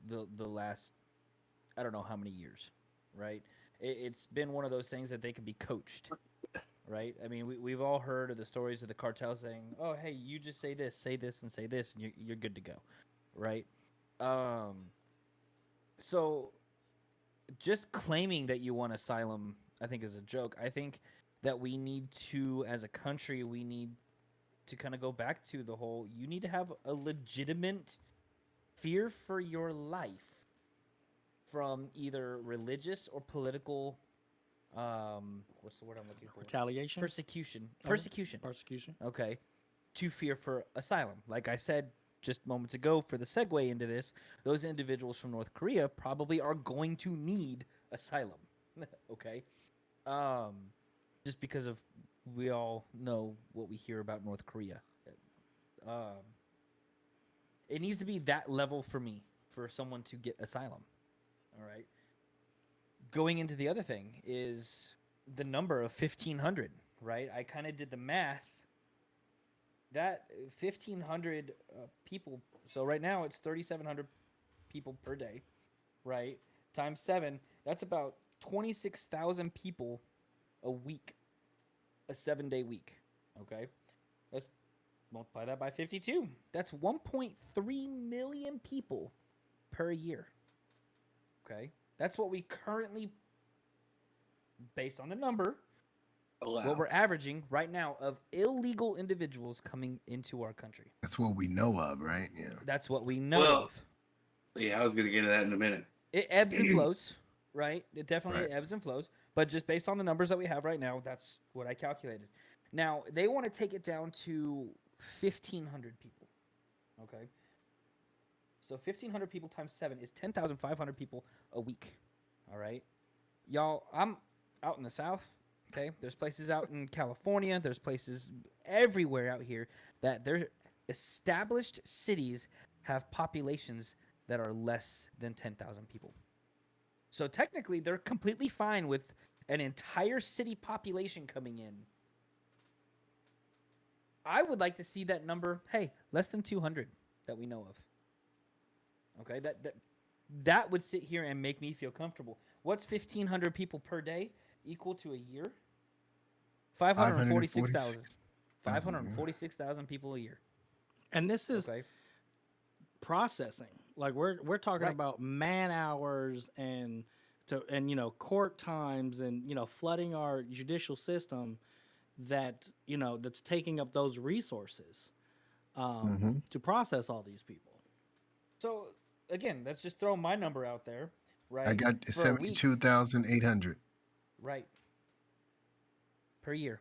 The last, I don't know how many years, right? It's been one of those things that they can be coached, right? I mean, we've all heard of the stories of the cartel saying, "Oh, hey, you just say this, and say this, and you're good to go," right? So just claiming that you want asylum, I think, is a joke. I think that we need to, as a country, we need to kind of go back to the whole, you need to have a legitimate fear for your life from either religious or political, what's the word I'm looking for? Retaliation? Persecution. Oh, Persecution. Persecution. Okay. To fear for asylum. Like I said just moments ago, for the segue into this, those individuals from North Korea probably are going to need asylum. Okay. Just because of, we all know what we hear about North Korea. It needs to be that level for me, for someone to get asylum. All right. Going into the other thing is the number of 1,500, right? I kind of did the math. That 1,500 people, so right now it's 3,700 people per day, right? Times 7, that's about 26,000 people a week, a 7-day week, okay? Let's multiply that by 52. That's 1.3 million people per year, okay? That's what we currently, based on the number, what we're averaging right now of illegal individuals coming into our country. That's what we know of, right? Yeah. That's what we know Well, of. Yeah, I was gonna get to that in a minute. It ebbs and flows, right? It definitely Right. ebbs and flows. But just based on the numbers that we have right now, that's what I calculated. Now they want to take it down to 1,500 people. Okay, so 1,500 people times 7 is 10,500 people a week. All right, y'all. I'm out in the South. Okay, there's places out in California. There's places everywhere out here that their established cities have populations that are less than 10,000 people. So technically, they're completely fine with an entire city population coming in. I would like to see that number, hey, less than 200 that we know of. Okay, that would sit here and make me feel comfortable. What's 1,500 people per day equal to a year? 546,000. 546,000 people a year. And this is Okay. processing. Like we're talking Right. about man hours and court times and flooding our judicial system that that's taking up those resources to process all these people. So again, let's just throw my number out there, right? I got For a week, 72,800. right, per year.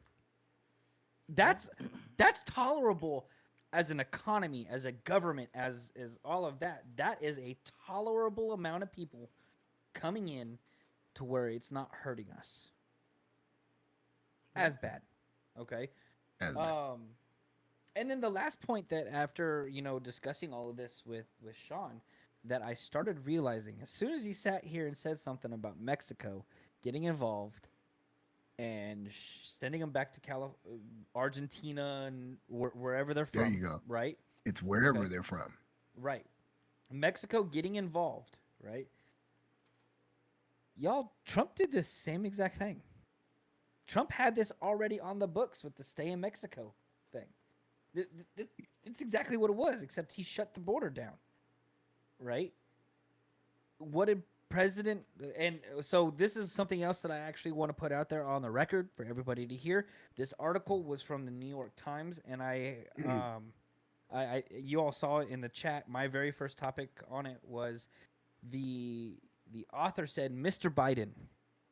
That's tolerable as an economy, as a government, as all of that. That is a tolerable amount of people coming in to where it's not hurting us as bad. Okay. As bad. And then the last point that after discussing all of this with Sean, that I started realizing as soon as he sat here and said something about Mexico getting involved and sending them back to Argentina and wherever they're from. There you go. Right? It's wherever Okay. they're from. Right. Mexico getting involved, right? Y'all, Trump did this same exact thing. Trump had this already on the books with the stay in Mexico thing. It's exactly what it was, except he shut the border down. Right? What did President... And so this is something else that I actually want to put out there on the record for everybody to hear. This article was from the New York Times, and I you all saw it in the chat. My very first topic on it was the author said Mr. Biden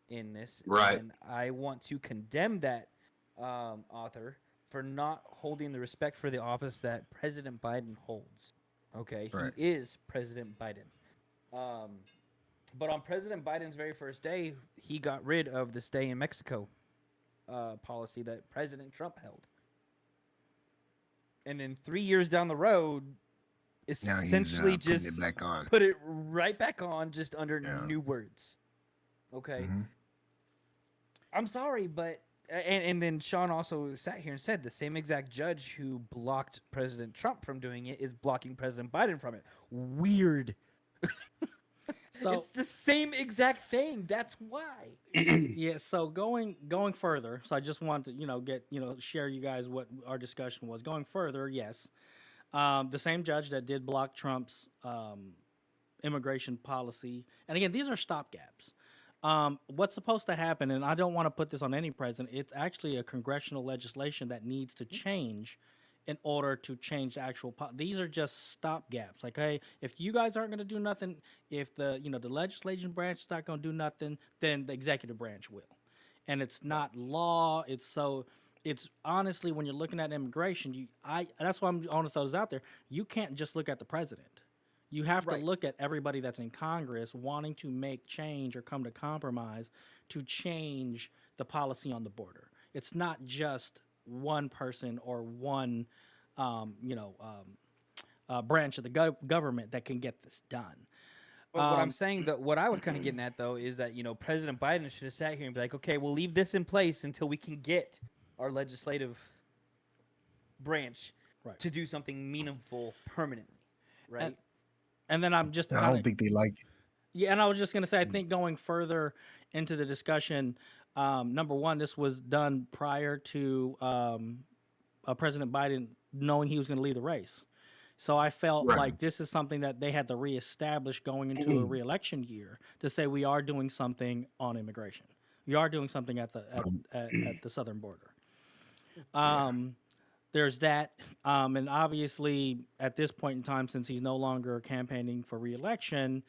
in this. Right. And I want to condemn that author for not holding the respect for the office that President Biden holds. Okay, Right. He is President Biden. But on President Biden's very first day, he got rid of the stay in Mexico policy that President Trump held. And then 3 years down the road, Now he's essentially putting just it back on. put it right back on, just under Yeah. new words. Okay. Mhm. I'm sorry, but and then Sean also sat here and said the same exact judge who blocked President Trump from doing it is blocking President Biden from it. Weird. So It's the same exact thing. That's why. yeah, so going further, so I just want to get share you guys what our discussion was. Going further, yes, the same judge that did block Trump's immigration policy, and again, these are stopgaps. What's supposed to happen, and I don't want to put this on any president, it's actually a congressional legislation that needs to change in order to change the actual these are just stopgaps. Like, hey, if you guys aren't going to do nothing, if the the legislation branch is not going to do nothing, then the executive branch will. And it's not law. It's honestly, when you're looking at immigration, that's why I'm on those out there. You can't just look at the president. You have to Right. look at everybody that's in Congress wanting to make change or come to compromise to change the policy on the border. It's not just one person or one, branch of the government that can get this done. But what I'm saying, that what I was kind of getting at though, is that President Biden should have sat here and be like, okay, we'll leave this in place until we can get our legislative branch Right. to do something meaningful permanently, right? And then I'm just I kind don't of think they like it. yeah, and I was just gonna say, I think going further into the discussion, number one, this was done prior to President Biden knowing he was going to leave the race. So I felt Right. like this is something that they had to reestablish going into a reelection year to say we are doing something on immigration. We are doing something at the at the southern border. there's that, and obviously at this point in time, since he's no longer campaigning for reelection,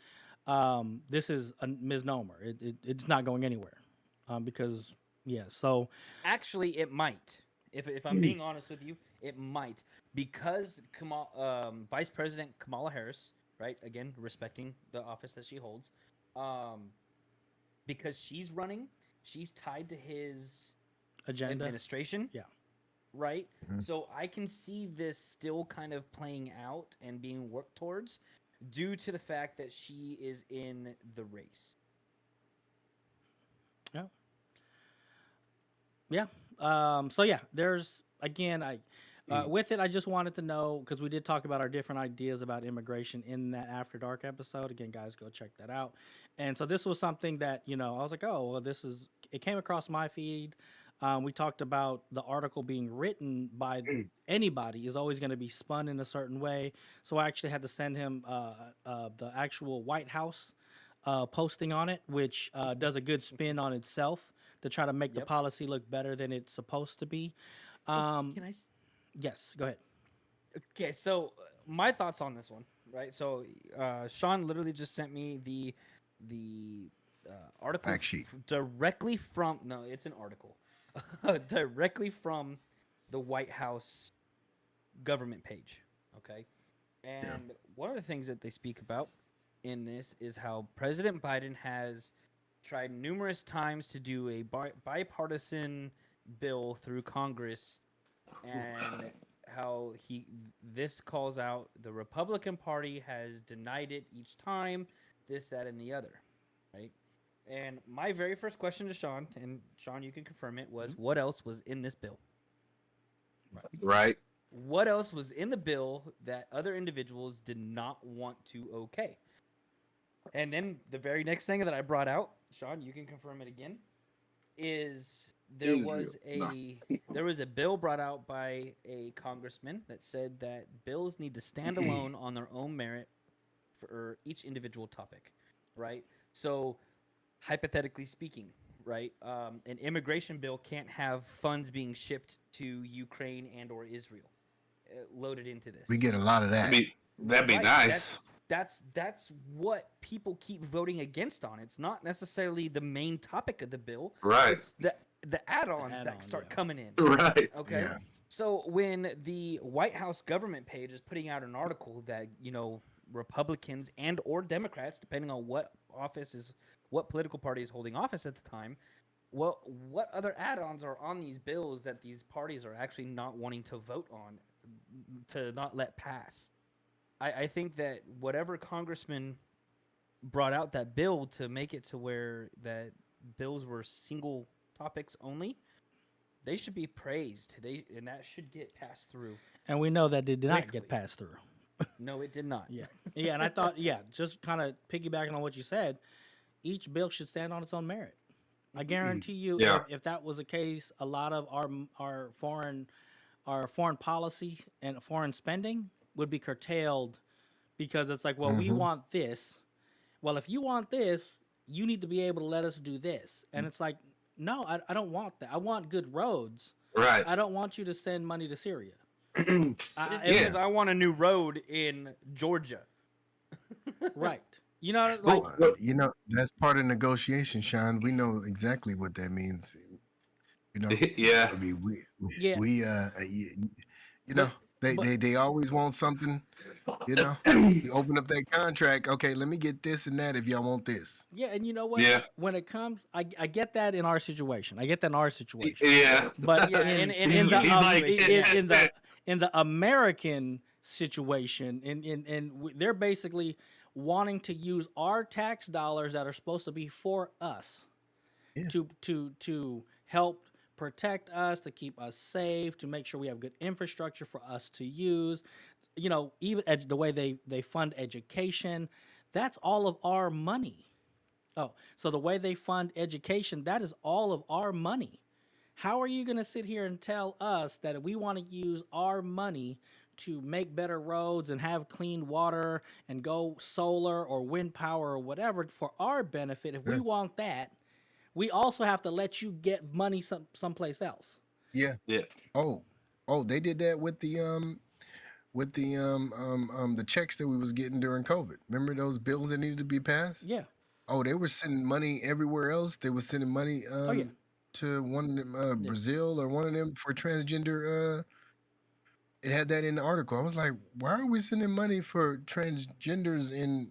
this is a misnomer. It's not going anywhere, because yeah. So Actually, it might. If I'm being honest with you, it might, because Vice President Kamala Harris, right? Again, respecting the office that she holds, because she's running, she's tied to his agenda. administration. Yeah. Right. Mhm. So I can see this still kind of playing out and being worked towards, due to the fact that she is in the race. Yeah. Yeah. So yeah, there's again, with it, I just wanted to know, because we did talk about our different ideas about immigration in that After Dark episode. Again, guys, go check that out. And so this was something that, I was like, oh, well, it came across my feed. We talked about the article being written by anybody is always going to be spun in a certain way. So I actually had to send him the actual White House posting on it, which does a good spin on itself to try to make the Yep. policy look better than it's supposed to be. Can I? Yes, go ahead. Okay, so my thoughts on this one, right? So Sean literally just sent me the article Fact sheet. directly from. No, it's an article directly from the White House government page. Okay, and one of the things that they speak about in this is how President Biden has tried numerous times to do a bipartisan bill through Congress, and how this calls out the Republican Party has denied it each time, this, that, and the other, right? And my very first question to Sean, and Sean, you can confirm it, was what else was in this bill? Right. What else was in the bill that other individuals did not want to okay? And then the very next thing that I brought out, Sean, you can confirm it again, is there was a bill brought out by a congressman that said that bills need to stand alone on their own merit for each individual topic, right? So hypothetically speaking, right, an immigration bill can't have funds being shipped to Ukraine and or Israel loaded into this. We get a lot of that. That'd be Right, nice. That's what people keep voting against on. It's not necessarily the main topic of the bill. Right. It's the add-ons add-on, that start yeah. coming in. Right. Okay. Yeah. So when the White House government page is putting out an article that, Republicans and or Democrats, depending on what political party is holding office at the time, what other add-ons are on these bills that these parties are actually not wanting to vote on, to not let pass? I think that whatever congressman brought out that bill to make it to where that bills were single topics only, they should be praised. And that should get passed through. And we know that it did not Quickly. get passed through. No, it did not. Yeah. Yeah, and I thought, just kind of piggybacking on what you said, each bill should stand on its own merit. I guarantee you, Yeah. if that was the case, a lot of our foreign policy and foreign spending would be curtailed, because it's like, well, we want this. Well, if you want this, you need to be able to let us do this. And it's like, no, I don't want that. I want good roads. Right. I don't want you to send money to Syria. Because I want a new road in Georgia. Right. You know, like, That's part of negotiation, Sean. We know exactly what that means. Yeah. I mean, Yeah. They always want something. You open up that contract. Okay, let me get this and that if y'all want this. yeah, and you know what? Yeah. When it comes, I get that in our situation. Yeah. But Yeah, in, in in, the, he's like- in the American situation, they're basically wanting to use our tax dollars that are supposed to be for us, Yeah. to help protect us, to keep us safe, to make sure we have good infrastructure for us to use. Even the way they fund education, that's all of our money. Oh, so the way they fund education, that is all of our money. How are you going to sit here and tell us that we want to use our money to make better roads and have clean water and go solar or wind power or whatever for our benefit? If we want that, we also have to let you get money someplace else. Yeah. Yeah. Oh, Oh, they did that with the checks that we was getting during COVID. Remember those bills that needed to be passed? Yeah. Oh, they were sending money everywhere else. They were sending money Oh yeah. to one of them Yeah. Brazil or one of them for transgender. It had that in the article. I was like, why are we sending money for transgenders in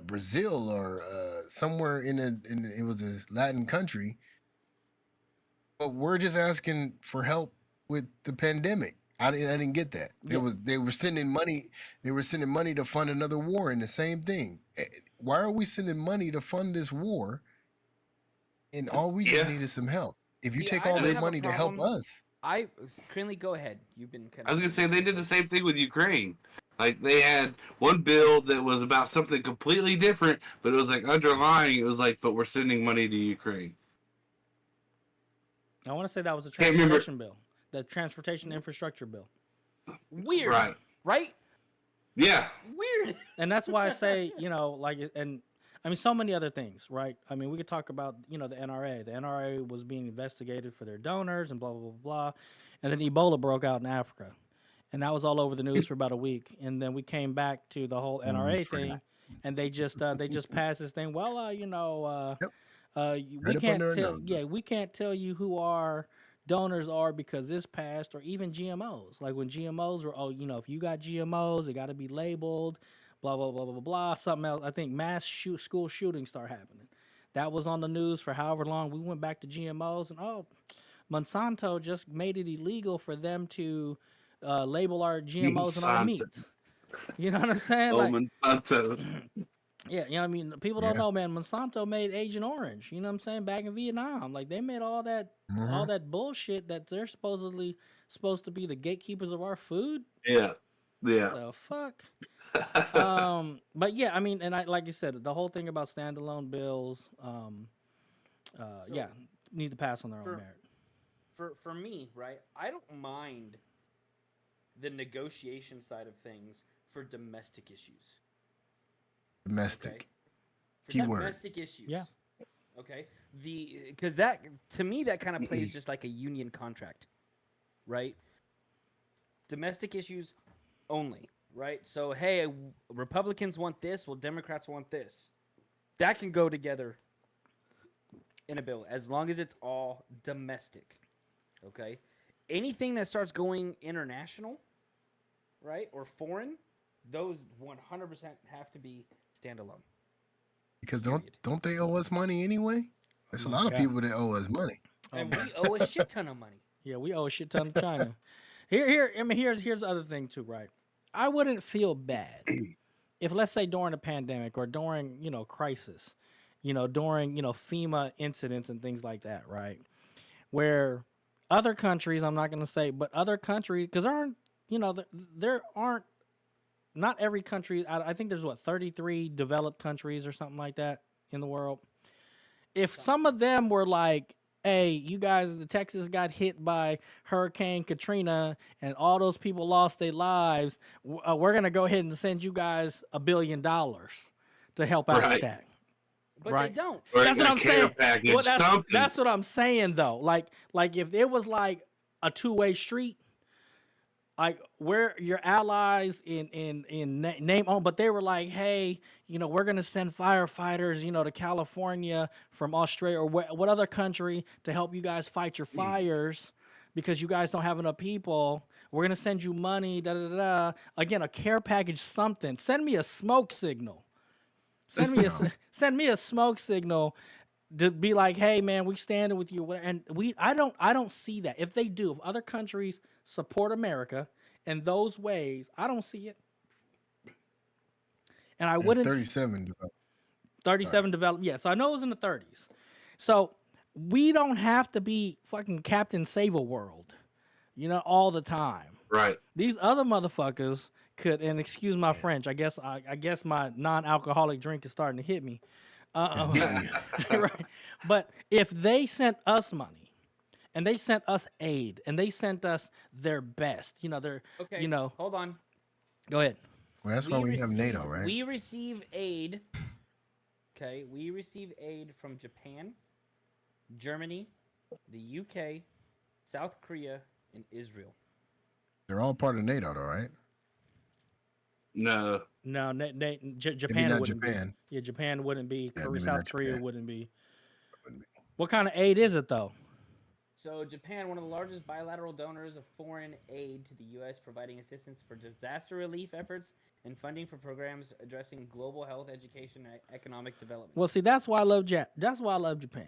Brazil or somewhere it was a Latin country? But we're just asking for help with the pandemic. I didn't get that. Yeah. They were sending money. They were sending money to fund another war in the same thing. Why are we sending money to fund this war? And all we just Yeah. need is some help. If you See, take I all don't that have a money to help problem. us, Krinlee, go ahead. You've been kind I was gonna say they did the same thing with Ukraine. Like they had one bill that was about something completely different, but it was like underlying. It was like, but we're sending money to Ukraine. I want to say that was the Can't remember. transportation bill, the transportation infrastructure bill, weird, Right. right? Yeah. Weird. and that's why I say, like, and I mean, so many other things, right? I mean, we could talk about, the NRA. The NRA was being investigated for their donors and blah blah blah blah, and then Ebola broke out in Africa, and that was all over the news for about a week, and then we came back to the whole NRA thing, and they just passed this thing. Well, Yep. we Right up can't under our tell. noses. Yeah, we can't tell you who our donors are because this passed, or even GMOs. Like when GMOs were, if you got GMOs, it got to be labeled. Blah blah blah blah blah. Something else. I think school shootings start happening. That was on the news for however long. We went back to GMOs, and Monsanto just made it illegal for them to label our GMOs in our Monsanto. meat. You know what I'm saying? Oh, Like, Monsanto. yeah, what I mean, people don't know, man. Monsanto made Agent Orange. You know what I'm saying? Back in Vietnam, like they made all that bullshit that they're supposedly supposed to be the gatekeepers of our food. Yeah. Yeah. The fuck. But yeah, I mean, and like you said, the whole thing about standalone bills, yeah, need to pass on their own merit. For me, right? I don't mind the negotiation side of things for domestic issues. Domestic. Okay? For Keyword. domestic issues. Yeah. Okay. Because that, to me, that kind of plays just like a union contract, right? Domestic issues only, right? So hey, Republicans want this, well, Democrats want this. That can go together in a bill as long as it's all domestic. Okay. Anything that starts going international, right, or foreign, those 100% have to be standalone. Because Period. don't they owe us money anyway? There's a lot of people that owe us money. And we owe a shit ton of money. Yeah, we owe a shit ton to China. Here's the other thing too, right? I wouldn't feel bad if, let's say, during a pandemic or during, crisis, during, FEMA incidents and things like that, right? Where other countries, I'm not going to say, but other countries, because there aren't, not every country, I think there's 33 developed countries or something like that in the world. If some of them were like, hey, you guys, the Texas got hit by Hurricane Katrina and all those people lost their lives, we're going to go ahead and send you guys $1 billion to help out with that. But right? they don't. Or That's what I'm saying. package, Well, something. that's what I'm saying, though. Like if it was like a two-way street, like where your allies in name on, but they were like, hey, we're gonna send firefighters, to California from Australia or what other country to help you guys fight your fires because you guys don't have enough people. We're gonna send you money, da da da. Again, a care package, something. Send me a smoke signal. Send me a smoke signal to be like, hey man, we standing with you. And I don't see that. If they do, if other countries support America in those ways, I don't see it. And I wouldn't. 37 developed. 37 developed. Yeah, so I know it was in the 30s. So we don't have to be fucking Captain Save-A-World, all the time. Right. These other motherfuckers could, and excuse my French, I guess my non-alcoholic drink is starting to hit me. Right. But if they sent us money, and they sent us aid, and they sent us their best, their, Okay, hold on. Go ahead. Well, that's why we have NATO, right? We receive aid. Okay, we receive aid from Japan, Germany, the UK, South Korea, and Israel. They're all part of NATO, though, right? No. No, Maybe Japan not wouldn't Japan. be. Yeah, Japan wouldn't be. Yeah, maybe South not Korea Japan. wouldn't be. Wouldn't be. What kind of aid is it though? So Japan, one of the largest bilateral donors of foreign aid to the U.S., providing assistance for disaster relief efforts and funding for programs addressing global health, education, and economic development. Well, see, that's why I love That's why I love Japan.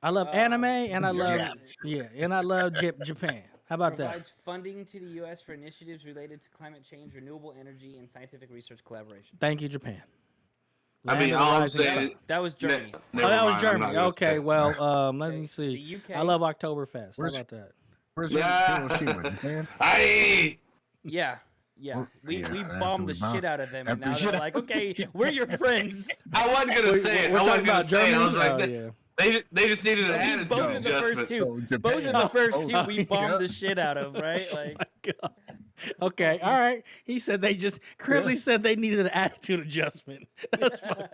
I love anime, and I love Germany. and I love Japan. How about that? Provides funding to the U.S. for initiatives related to climate change, renewable energy, and scientific research collaboration. Thank you, Japan. I Land mean, of the all I'm rising saying. sun. That was Germany. Oh, that was mind, I'm not Germany. gonna Okay, say. well, let Okay, me see. the UK. I love Oktoberfest. How Where's- about that? Where's Yeah. Hiroshima? Japan? Aye. Yeah. Well, We yeah, after bombed we the bomb- shit out of them, and after now shit- they're like, okay, we're your friends. I wasn't gonna say it. We're I talking wasn't gonna about say it. I was Germany. like, Oh, they, yeah. they just needed an attitude Both of the adjustment. first two. So Japan- Both of the first two, we yeah. bombed the shit out of, right? Like, God. Okay, all right. He said they just Krinlee said they needed an attitude adjustment. That's fine.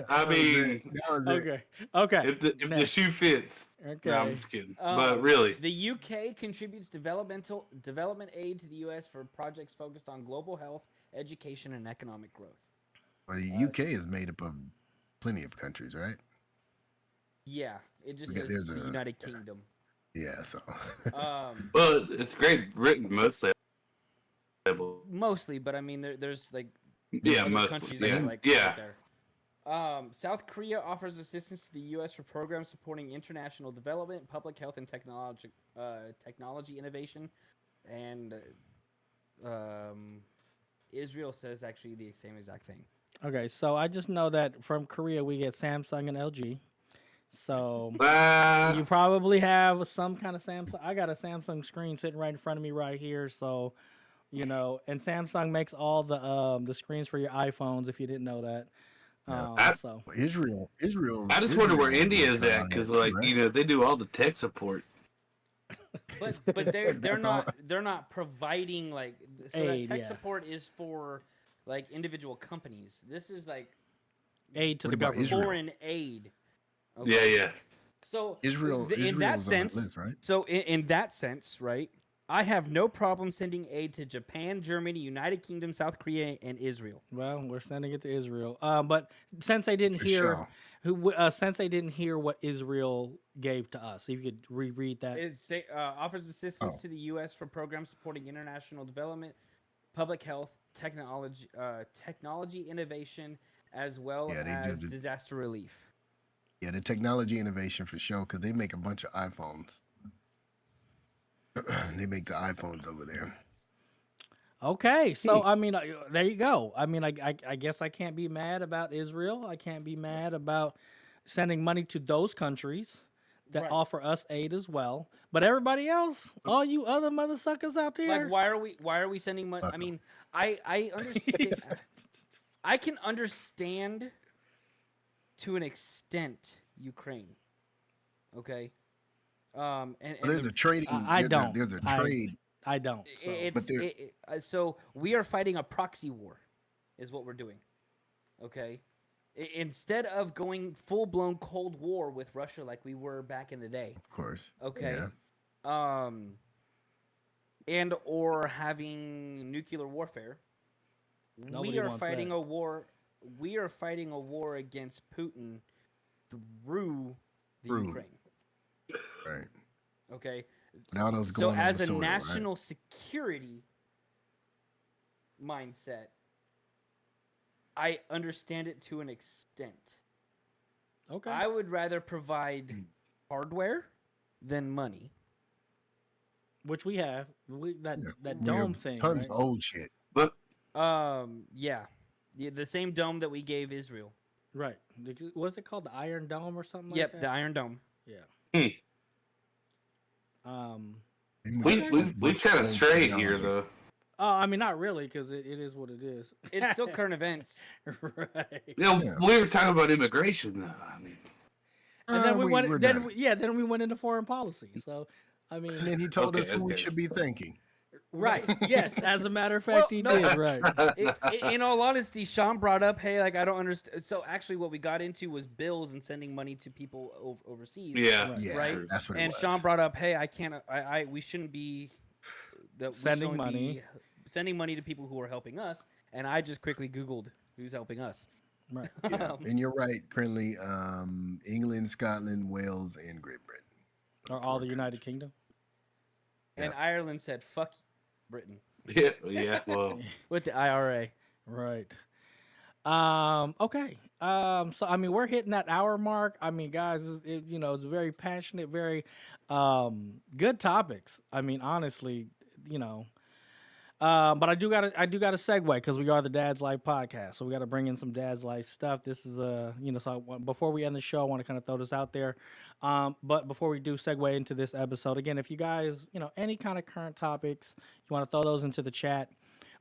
I mean, That was it. Okay. if the Next. shoe fits. Okay. No, I'm just kidding. Um, But really, the UK contributes development aid to the U.S. for projects focused on global health, education, and economic growth. Well, the UK is made up of plenty of countries, right? Yeah, it just Because says there's the a- United yeah. Kingdom. Yeah, so. well, it's Great Britain mostly. Mostly, but I mean, there's like Yeah, other mostly. countries that Yeah. are like Yeah. right there. South Korea offers assistance to the U.S. for programs supporting international development, public health, and technology innovation, and Israel says actually the same exact thing. Okay, so I just know that from Korea we get Samsung and LG. So you probably have some kind of Samsung. I got a Samsung screen sitting right in front of me right here. So, and Samsung makes all the screens for your iPhones. If you didn't know that. So Israel. I just wonder where Israel India is at, on because that, like right? they do all the tech support. But they're not providing like so Aid, that tech yeah. support is for like individual companies. This is like aid to What the about government. Israel? foreign aid. Yeah. So Israel. in that Israel's on that sense, list, right? so in that sense, right? I have no problem sending aid to Japan, Germany, United Kingdom, South Korea, and Israel. Well, we're sending it to Israel. But Sensei didn't For hear sure. Sensei didn't hear what Israel gave to us. If you could reread that. It offers assistance Oh. to the U.S. for programs supporting international development, public health, technology innovation, as well Yeah, they do as the- disaster relief. Yeah, the technology innovation for sure, because they make a bunch of iPhones. They make the iPhones over there. Okay, so I mean, there you go. I mean, I guess I can't be mad about Israel. I can't be mad about sending money to those countries that Right. offer us aid as well. But everybody else, all you other mother suckers out there, Like, why are we sending money? I mean, I understand. I can understand to an extent Ukraine. Okay. And There's the- a trading. I don't. There's a I- trade. I don't. So. So we are fighting a proxy war, is what we're doing. Okay. Instead of going full blown Cold War with Russia like we were back in the day. Of course. Okay. Yeah. And or having nuclear warfare. Nobody we are wants fighting that. a war. We are fighting a war against Putin through the Through. Ukraine. Right. Okay. Now those So going on as the a soil, right? national security mindset, I understand it to an extent. Okay. I would rather provide hardware than money. Which we have. That Yeah, we dome have thing. Tons right? of old shit. But Yeah, the same dome that we gave Israel. Right. What's it called? The Iron Dome or something Yep, like the that? Iron Dome. Yeah. we've kind of strayed here though. Oh, I mean, not really, because it is what it is. It's still current events. Right. Yeah. We were talking about immigration though. I mean, And then we went. we're Then done. then we went into foreign policy. So, I mean, And then he told Okay, us who we okay. should be thanking. Right. Yes. As a matter of fact, Well, he no. did. Right. In all honesty, Sean brought up, hey, like I don't understand. So actually, what we got into was bills and sending money to people overseas. Yeah. Right. Yeah, Right. that's what it And was. Sean brought up, hey, I can't. We shouldn't be Sending we should only money. be sending money to people who are helping us. And I just quickly Googled who's helping us. Right. Yeah, and you're right, Krinlee. England, Scotland, Wales, and Great Britain. Or all the United Kingdom. And Ireland said, fuck Britain Yeah. Yeah. Well. with the IRA. Right. Okay. So I mean, we're hitting that hour mark. I mean, guys, it's very passionate, very good topics. I mean, honestly, but I do gotta segue because we are the Dad's Life podcast, so we got to bring in some Dad's Life stuff. This is before we end the show, I want to kind of throw this out there. But before we do segue into this episode, again, if you guys any kind of current topics, you want to throw those into the chat.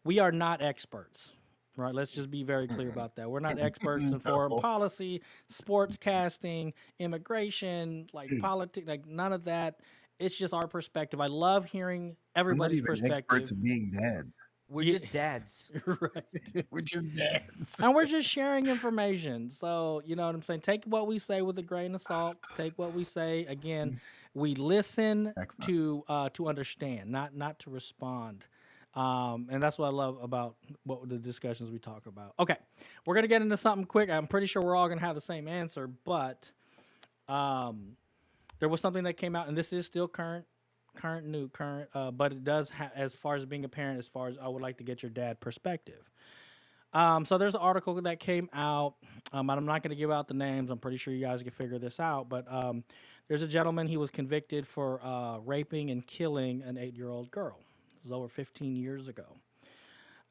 We are not experts. Right, let's just be very clear about that. We're not experts in foreign policy, sports casting, immigration, like politics, like none of that. It's just our perspective. I love hearing everybody's We're not even perspective. experts of being dads. We're Yeah. just dads. Right. We're just dads. And we're just sharing information. So, you know what I'm saying? Take what we say with a grain of salt. Take what we say. Again, we listen to understand, not to respond. And that's what I love about what the discussions we talk about. Okay, we're gonna get into something quick. I'm pretty sure we're all gonna have the same answer, but there was something that came out, and this is still current, but it does as far as being a parent, as far as I would like to get your dad perspective. So there's an article that came out, and I'm not gonna give out the names. I'm pretty sure you guys can figure this out, but there's a gentleman. He was convicted for raping and killing an 8-year-old girl. It was over 15 years ago.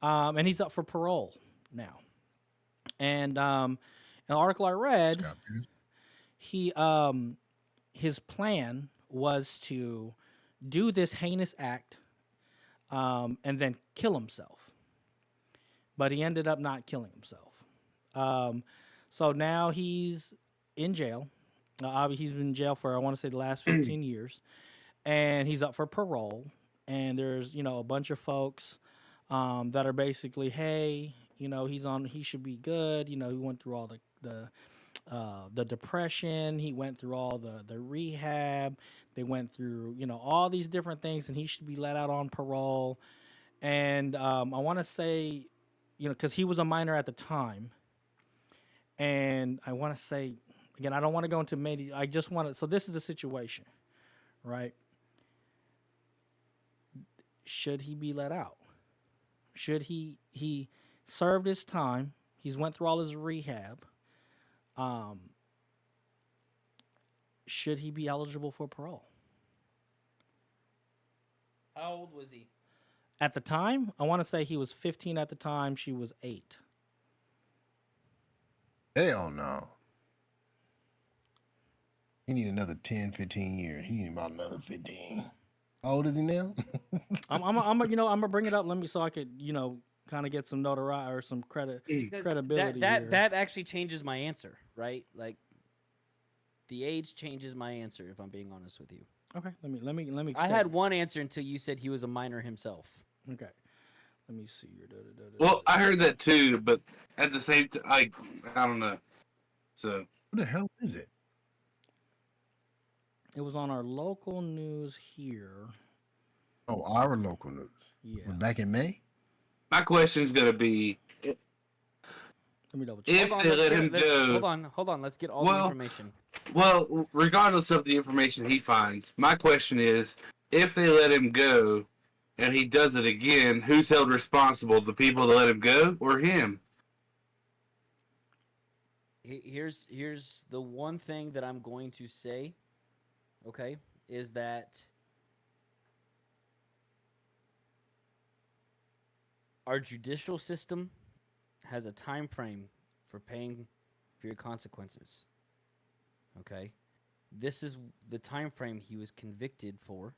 And he's up for parole now. And an article I read, he his plan was to do this heinous act and then kill himself. But he ended up not killing himself. So now he's in jail. He's been in jail for, I want to say, the last 15 years. And he's up for parole. And there's, a bunch of folks that are basically, hey, he should be good. He went through all the depression. He went through all the rehab. They went through, all these different things, and he should be let out on parole. And I want to say, because he was a minor at the time. And I want to say, again, I don't want to go into many. I just want to. So this is the situation, right? Should he be let out? Should he served his time? He's went through all his rehab. Should he be eligible for parole? How old was he? At the time, I want to say he was 15 at the time. She was 8. Hell no. He need another 10, 15 years. He need about another 15. How old is he now? I'm gonna bring it up. So I could, kind of get some notoriety or some credibility. That actually changes my answer, right? Like, the age changes my answer. If I'm being honest with you. Okay, let me. I had one answer until you said he was a minor himself. Okay, let me see. Well, I heard that too, but at the same time, I don't know. So What the hell is it? It was on our local news here. Oh, our local news. Yeah. Back in May? my question's gonna be, Let me double check. if they let him go. Hold on. Let's get all the information. Well, regardless of the information he finds, my question is, if they let him go and he does it again, who's held responsible? The people that let him go or him? Here's the one thing that I'm going to say, okay, is that our judicial system has a time frame for paying for your consequences. Okay? This is the time frame he was convicted for.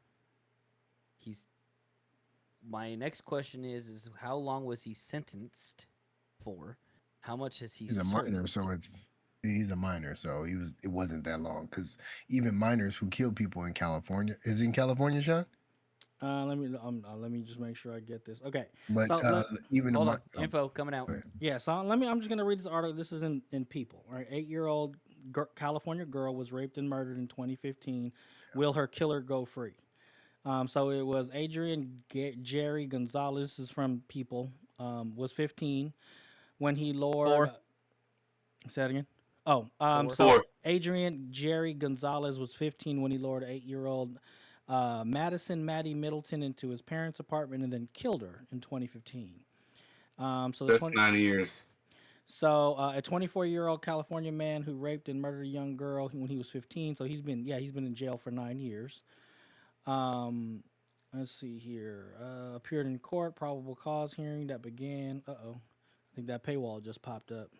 My next question is how long was he sentenced for? How much has he He's a served? minor, so he's a minor, so it wasn't that long. Because even minors who kill people in California, is he in California, Sean? Let me just make sure I get this. Okay. But So even Hold my, on, info coming out. yeah, so I'm just gonna read this article. This is in People. Right, 8-year-old California girl was raped and murdered in 2015. Will her killer go free? So it was Adrian Jerry Gonzalez, is from People. Was 15 when he lured. 4. Say that again. Oh, 4. so 4. Adrian Jerry Gonzalez was 15 when he lured 8-year-old Madison Maddie Middleton into his parents' apartment and then killed her in 2015. So the That's 20, 9 years. so a 24-year-old California man who raped and murdered a young girl when he was 15. So he's been in jail for 9 years. Let's see here. Appeared in court, probable cause hearing that began. I think that paywall just popped up.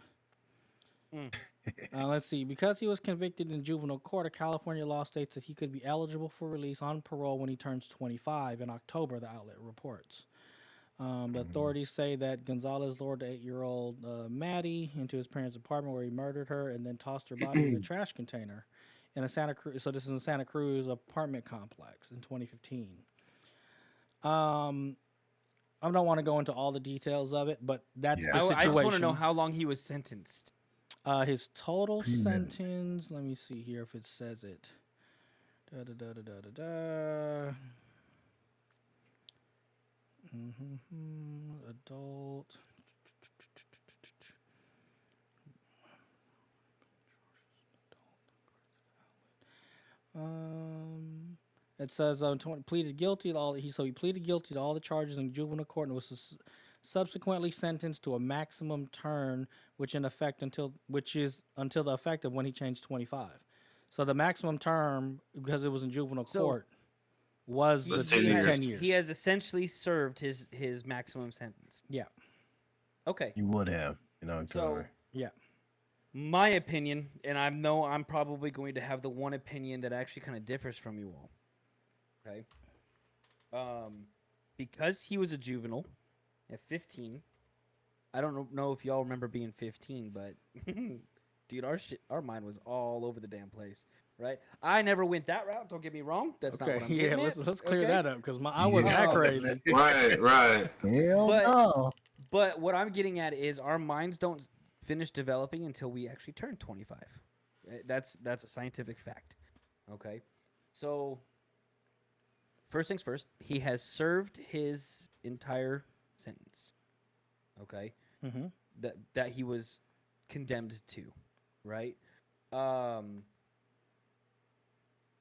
Let's see. Because he was convicted in juvenile court, a California law states that he could be eligible for release on parole when he turns 25 in October, the outlet reports. The authorities say that Gonzalez lured the 8-year-old Maddie into his parents' apartment where he murdered her and then tossed her body in a trash container in a Santa Cruz. So this is in Santa Cruz apartment complex in 2015. I don't want to go into all the details of it, but that's Yeah. the situation. I just want to know how long he was sentenced. His total Amen. sentence. Let me see here if it says it. Da da da da da da da. Adult. It says pleaded guilty to all. He pleaded guilty to all the charges in juvenile court and was subsequently sentenced to a maximum term, which is until the effect of when he changed 25. So the maximum term, because it was in juvenile court, was the 10 years. He has essentially served his maximum sentence. Yeah. Okay. you would have, So Yeah. my opinion, and I know I'm probably going to have the one opinion that actually kind of differs from you all. Okay. Because he was a juvenile at 15. I don't know if y'all remember being 15, but dude, our mind was all over the damn place, right? I never went that route. Don't get me wrong. That's not what I'm getting at, let's clear okay? that up because I wasn't that crazy. Right. Hell But- no. But what I'm getting at is our minds don't finish developing until we actually turn 25. That's a scientific fact. Okay, so first things first, he has served his entire sentence. Okay, Mm-hmm. that he was condemned to, right?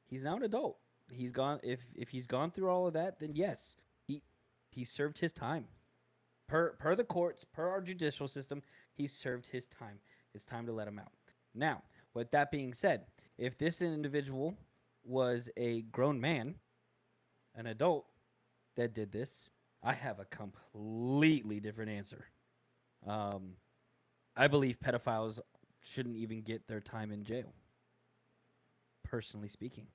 He's now an adult. He's gone. If he's gone through all of that, then yes, he served his time. Per the courts, per our judicial system, he served his time. It's time to let him out. Now, with that being said, if this individual was a grown man, an adult that did this, I have a completely different answer. I believe pedophiles shouldn't even get their time in jail. Personally speaking.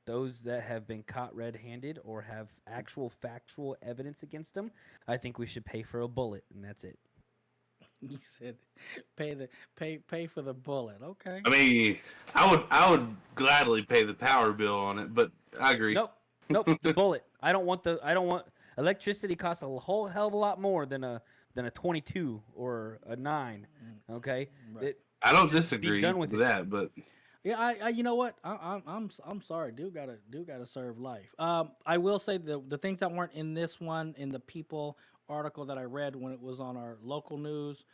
Those that have been caught red-handed or have actual factual evidence against them, I think we should pay for a bullet, and that's it. He said, "Pay for the bullet." Okay. I mean, I would gladly pay the power bill on it, but I agree. Nope, the bullet. I don't want electricity costs a whole hell of a lot more than a 22 or a 9. Okay, Right. I don't Just be disagree done with with it. that, but Yeah, I you know what? I'm sorry. Dude gotta serve life. I will say the things that weren't in this one in the People article that I read when it was on our local news,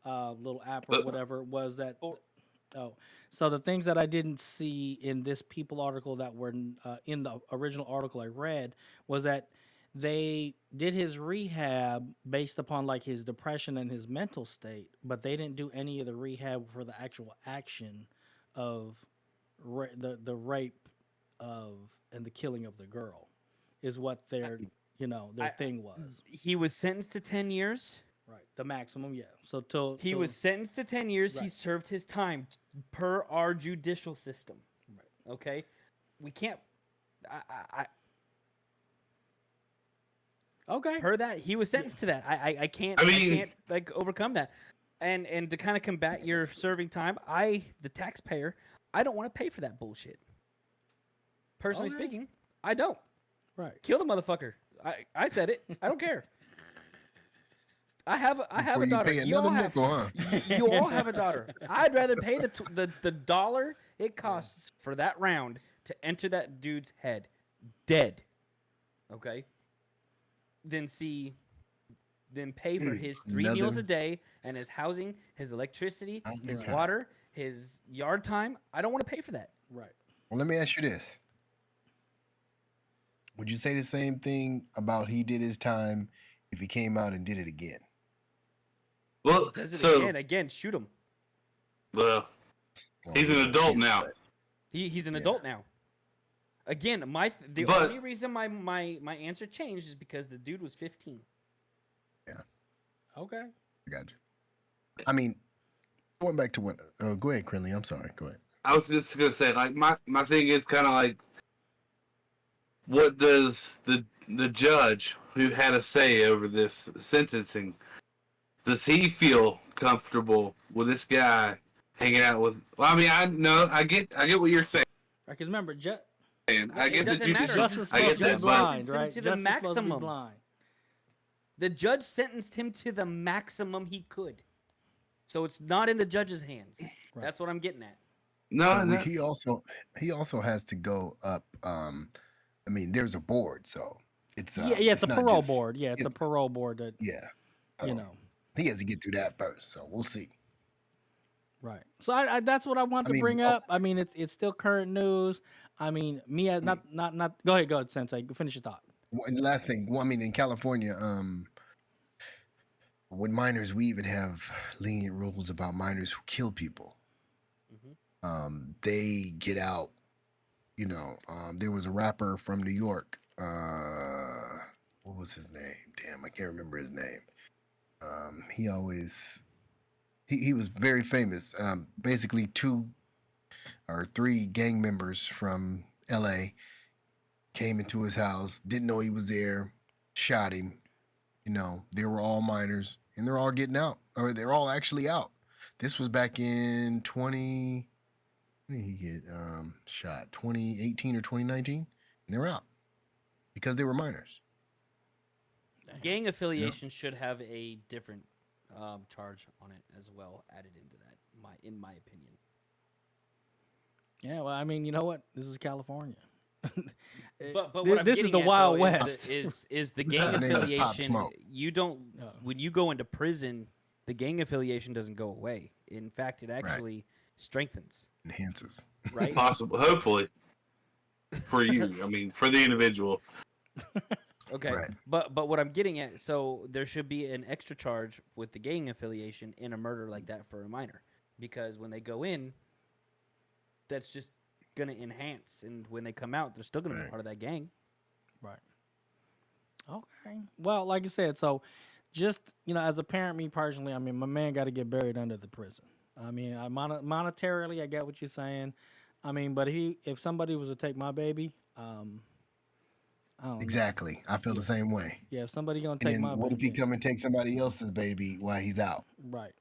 little app or whatever was that. So the things that I didn't see in this People article that were in the original article I read was that they did his rehab based upon like his depression and his mental state, but they didn't do any of the rehab for the actual action of the rape of and the killing of the girl is what their thing was. he was sentenced to 10 years. Right, the maximum, yeah. So He was sentenced to 10 years. He Right. served his time per our judicial system. Right. Okay, we can't. Okay. Per that, he was sentenced to that. I can't. I I mean- can't like overcome that. And to kind of combat your serving time, the taxpayer, I don't want to pay for that bullshit. Personally Okay. speaking, I don't. Right. Kill the motherfucker. I said it. I don't care. I have Before a you daughter. pay You all another have nickel, huh? you all have a daughter. I'd rather pay the dollar it costs for that round to enter that dude's head dead. Okay? Than pay for his 3 meals a Another- day and his housing, his electricity, his Okay. water, his yard time. I don't want to pay for that. Right. Well, let me ask you this. Would you say the same thing about he did his time if he came out and did it again? Well, Does it so again, shoot him. well, Well, he's an yeah, adult yeah, now. but- He's an Yeah. adult now. Again, the But- only reason my answer changed is because the dude was 15. Okay. I got you. I mean, going back to what... go ahead, Krinlee. I'm sorry. Go ahead. I was just gonna say, like, my thing is kind of like, what does the judge who had a say over this sentencing, does he feel comfortable with this guy hanging out with? Well, I mean, I get what you're saying. Because remember, I It get that doesn't you matter. justice is I supposed get to that, be but blind, Sentenced him right? to the Justice is supposed to be maximum. blind. The judge sentenced him to the maximum he could. So it's not in the judge's hands. Right. That's what I'm getting at. no, But no. he also has to go up. I mean, there's a board, so it's Yeah, it's a not parole just- board. Yeah, it's a it- parole board that, Yeah, you so know. he has to get through that first. So we'll see. Right. So I that's what I want I to mean, bring oh. up. I mean, it's still current news. I mean, me as not. Go ahead, Sensei. Finish your thought. And the last thing, well, I mean, in California, with minors, we even have lenient rules about minors who kill people. They get out. You know, there was a rapper from New York. What was his name? Damn, I can't remember his name. He always he was very famous. Basically, 2 or 3 gang members from L.A. came into his house, didn't know he was there, shot him. You know, they were all minors, and they're all getting out, or they're all actually out. This was back in 20. When did he get shot? 2018 or 2019, and they're out because they were minors. Gang affiliation should have a different charge on it as well, added into that, in my opinion. Yeah. Well, I mean, you know what? This is California. But what I'm this is getting the at, Wild though, West. is the gang His name is Pop affiliation? Smoke. You don't when you go into prison, the gang affiliation doesn't go away. In fact, it actually strengthens. Enhances. Right? Possible, hopefully, for you. I mean, for the individual. Okay. Right. But what I'm getting at, so there should be an extra charge with the gang affiliation in a murder like that for a minor, because when they go in, that's just gonna enhance, and when they come out, they're still gonna be Right. part of that gang. Right. Okay. Well, like I said, so just as a parent, me personally, I mean, my man got to get buried under the prison. I mean, monetarily, I get what you're saying. I mean, but if somebody was to take my baby, I don't know. Exactly. I feel the same way. Yeah, if somebody gonna And take then my what if baby, he come and take somebody else's baby while he's out? right?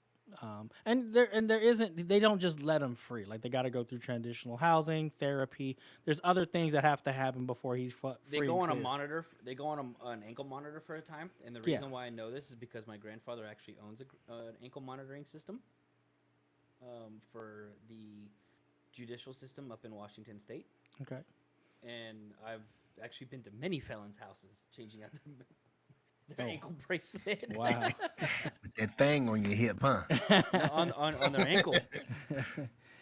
And there isn't. They don't just let him free. Like they got to go through transitional housing, therapy. There's other things that have to happen before he's free. They go and on a clear. monitor. They go on an ankle monitor for a time, and the Yeah. reason why I know this is because my grandfather actually owns an ankle monitoring system for the judicial system up in Washington State, Okay. and I've actually been to many felons' houses changing out their Oh. ankle bracelet. Wow. With that thing on your hip, huh? No, on their ankle.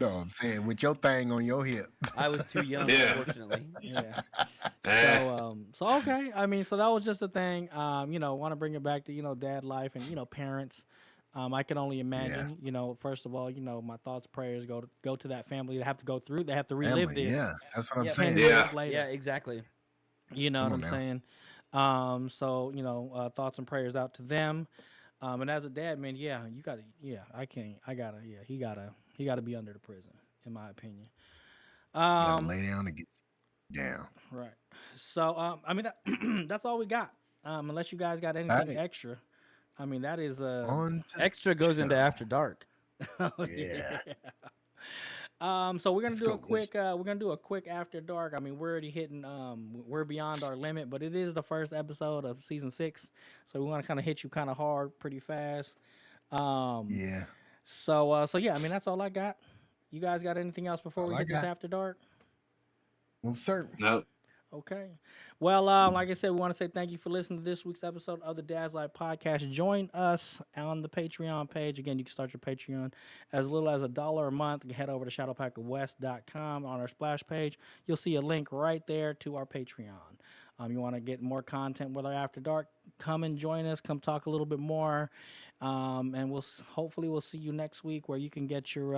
No, I'm saying with your thing on your hip. I was too young, Yeah. unfortunately. Yeah. Eh, So okay. I mean, so that was just a thing. Want to bring it back to dad life and parents. I can only imagine. First of all, my thoughts, prayers go to that family. They have to go through. They have to relive Family, this. yeah, that's what I'm Yeah, 10 saying. Yeah. years later. Yeah, exactly. You know Come what on I'm now. saying? Thoughts and prayers out to them. And as a dad, man, he gotta be under the prison, in my opinion. You gotta lay down and get down. Right. So, that's all we got. Unless you guys got anything Right. extra. I mean, that is On to Extra goes into show. After Dark. Yeah. So we're gonna Let's do go, a quick. We're gonna do a quick after dark. I mean, we're already hitting. We're beyond our limit, but it is the first episode of season 6, so we want to kind of hit you kind of hard, pretty fast. Um, Yeah. so yeah. I mean, that's all I got. You guys got anything else before All we I hit this got. after dark? Well, sir. No. Okay. Well, like I said, we want to say thank you for listening to this week's episode of the Dad's Life Podcast. Join us on the Patreon page. Again, you can start your Patreon as little as $1 a month. You can head over to shadowpackerwest.com on our splash page. You'll see a link right there to our Patreon. You want to get more content with our After Dark, come and join us. Come talk a little bit more. And hopefully we'll see you next week where you can get your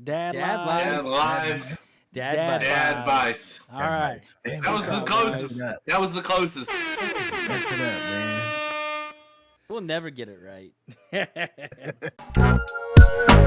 Dad Dad Life. Dad live. Dad Dad vibes. Dad vice. All right. Damn, That was Peace the out, closest. guys. That was the closest. Mess it up, man. We'll never get it right. guys.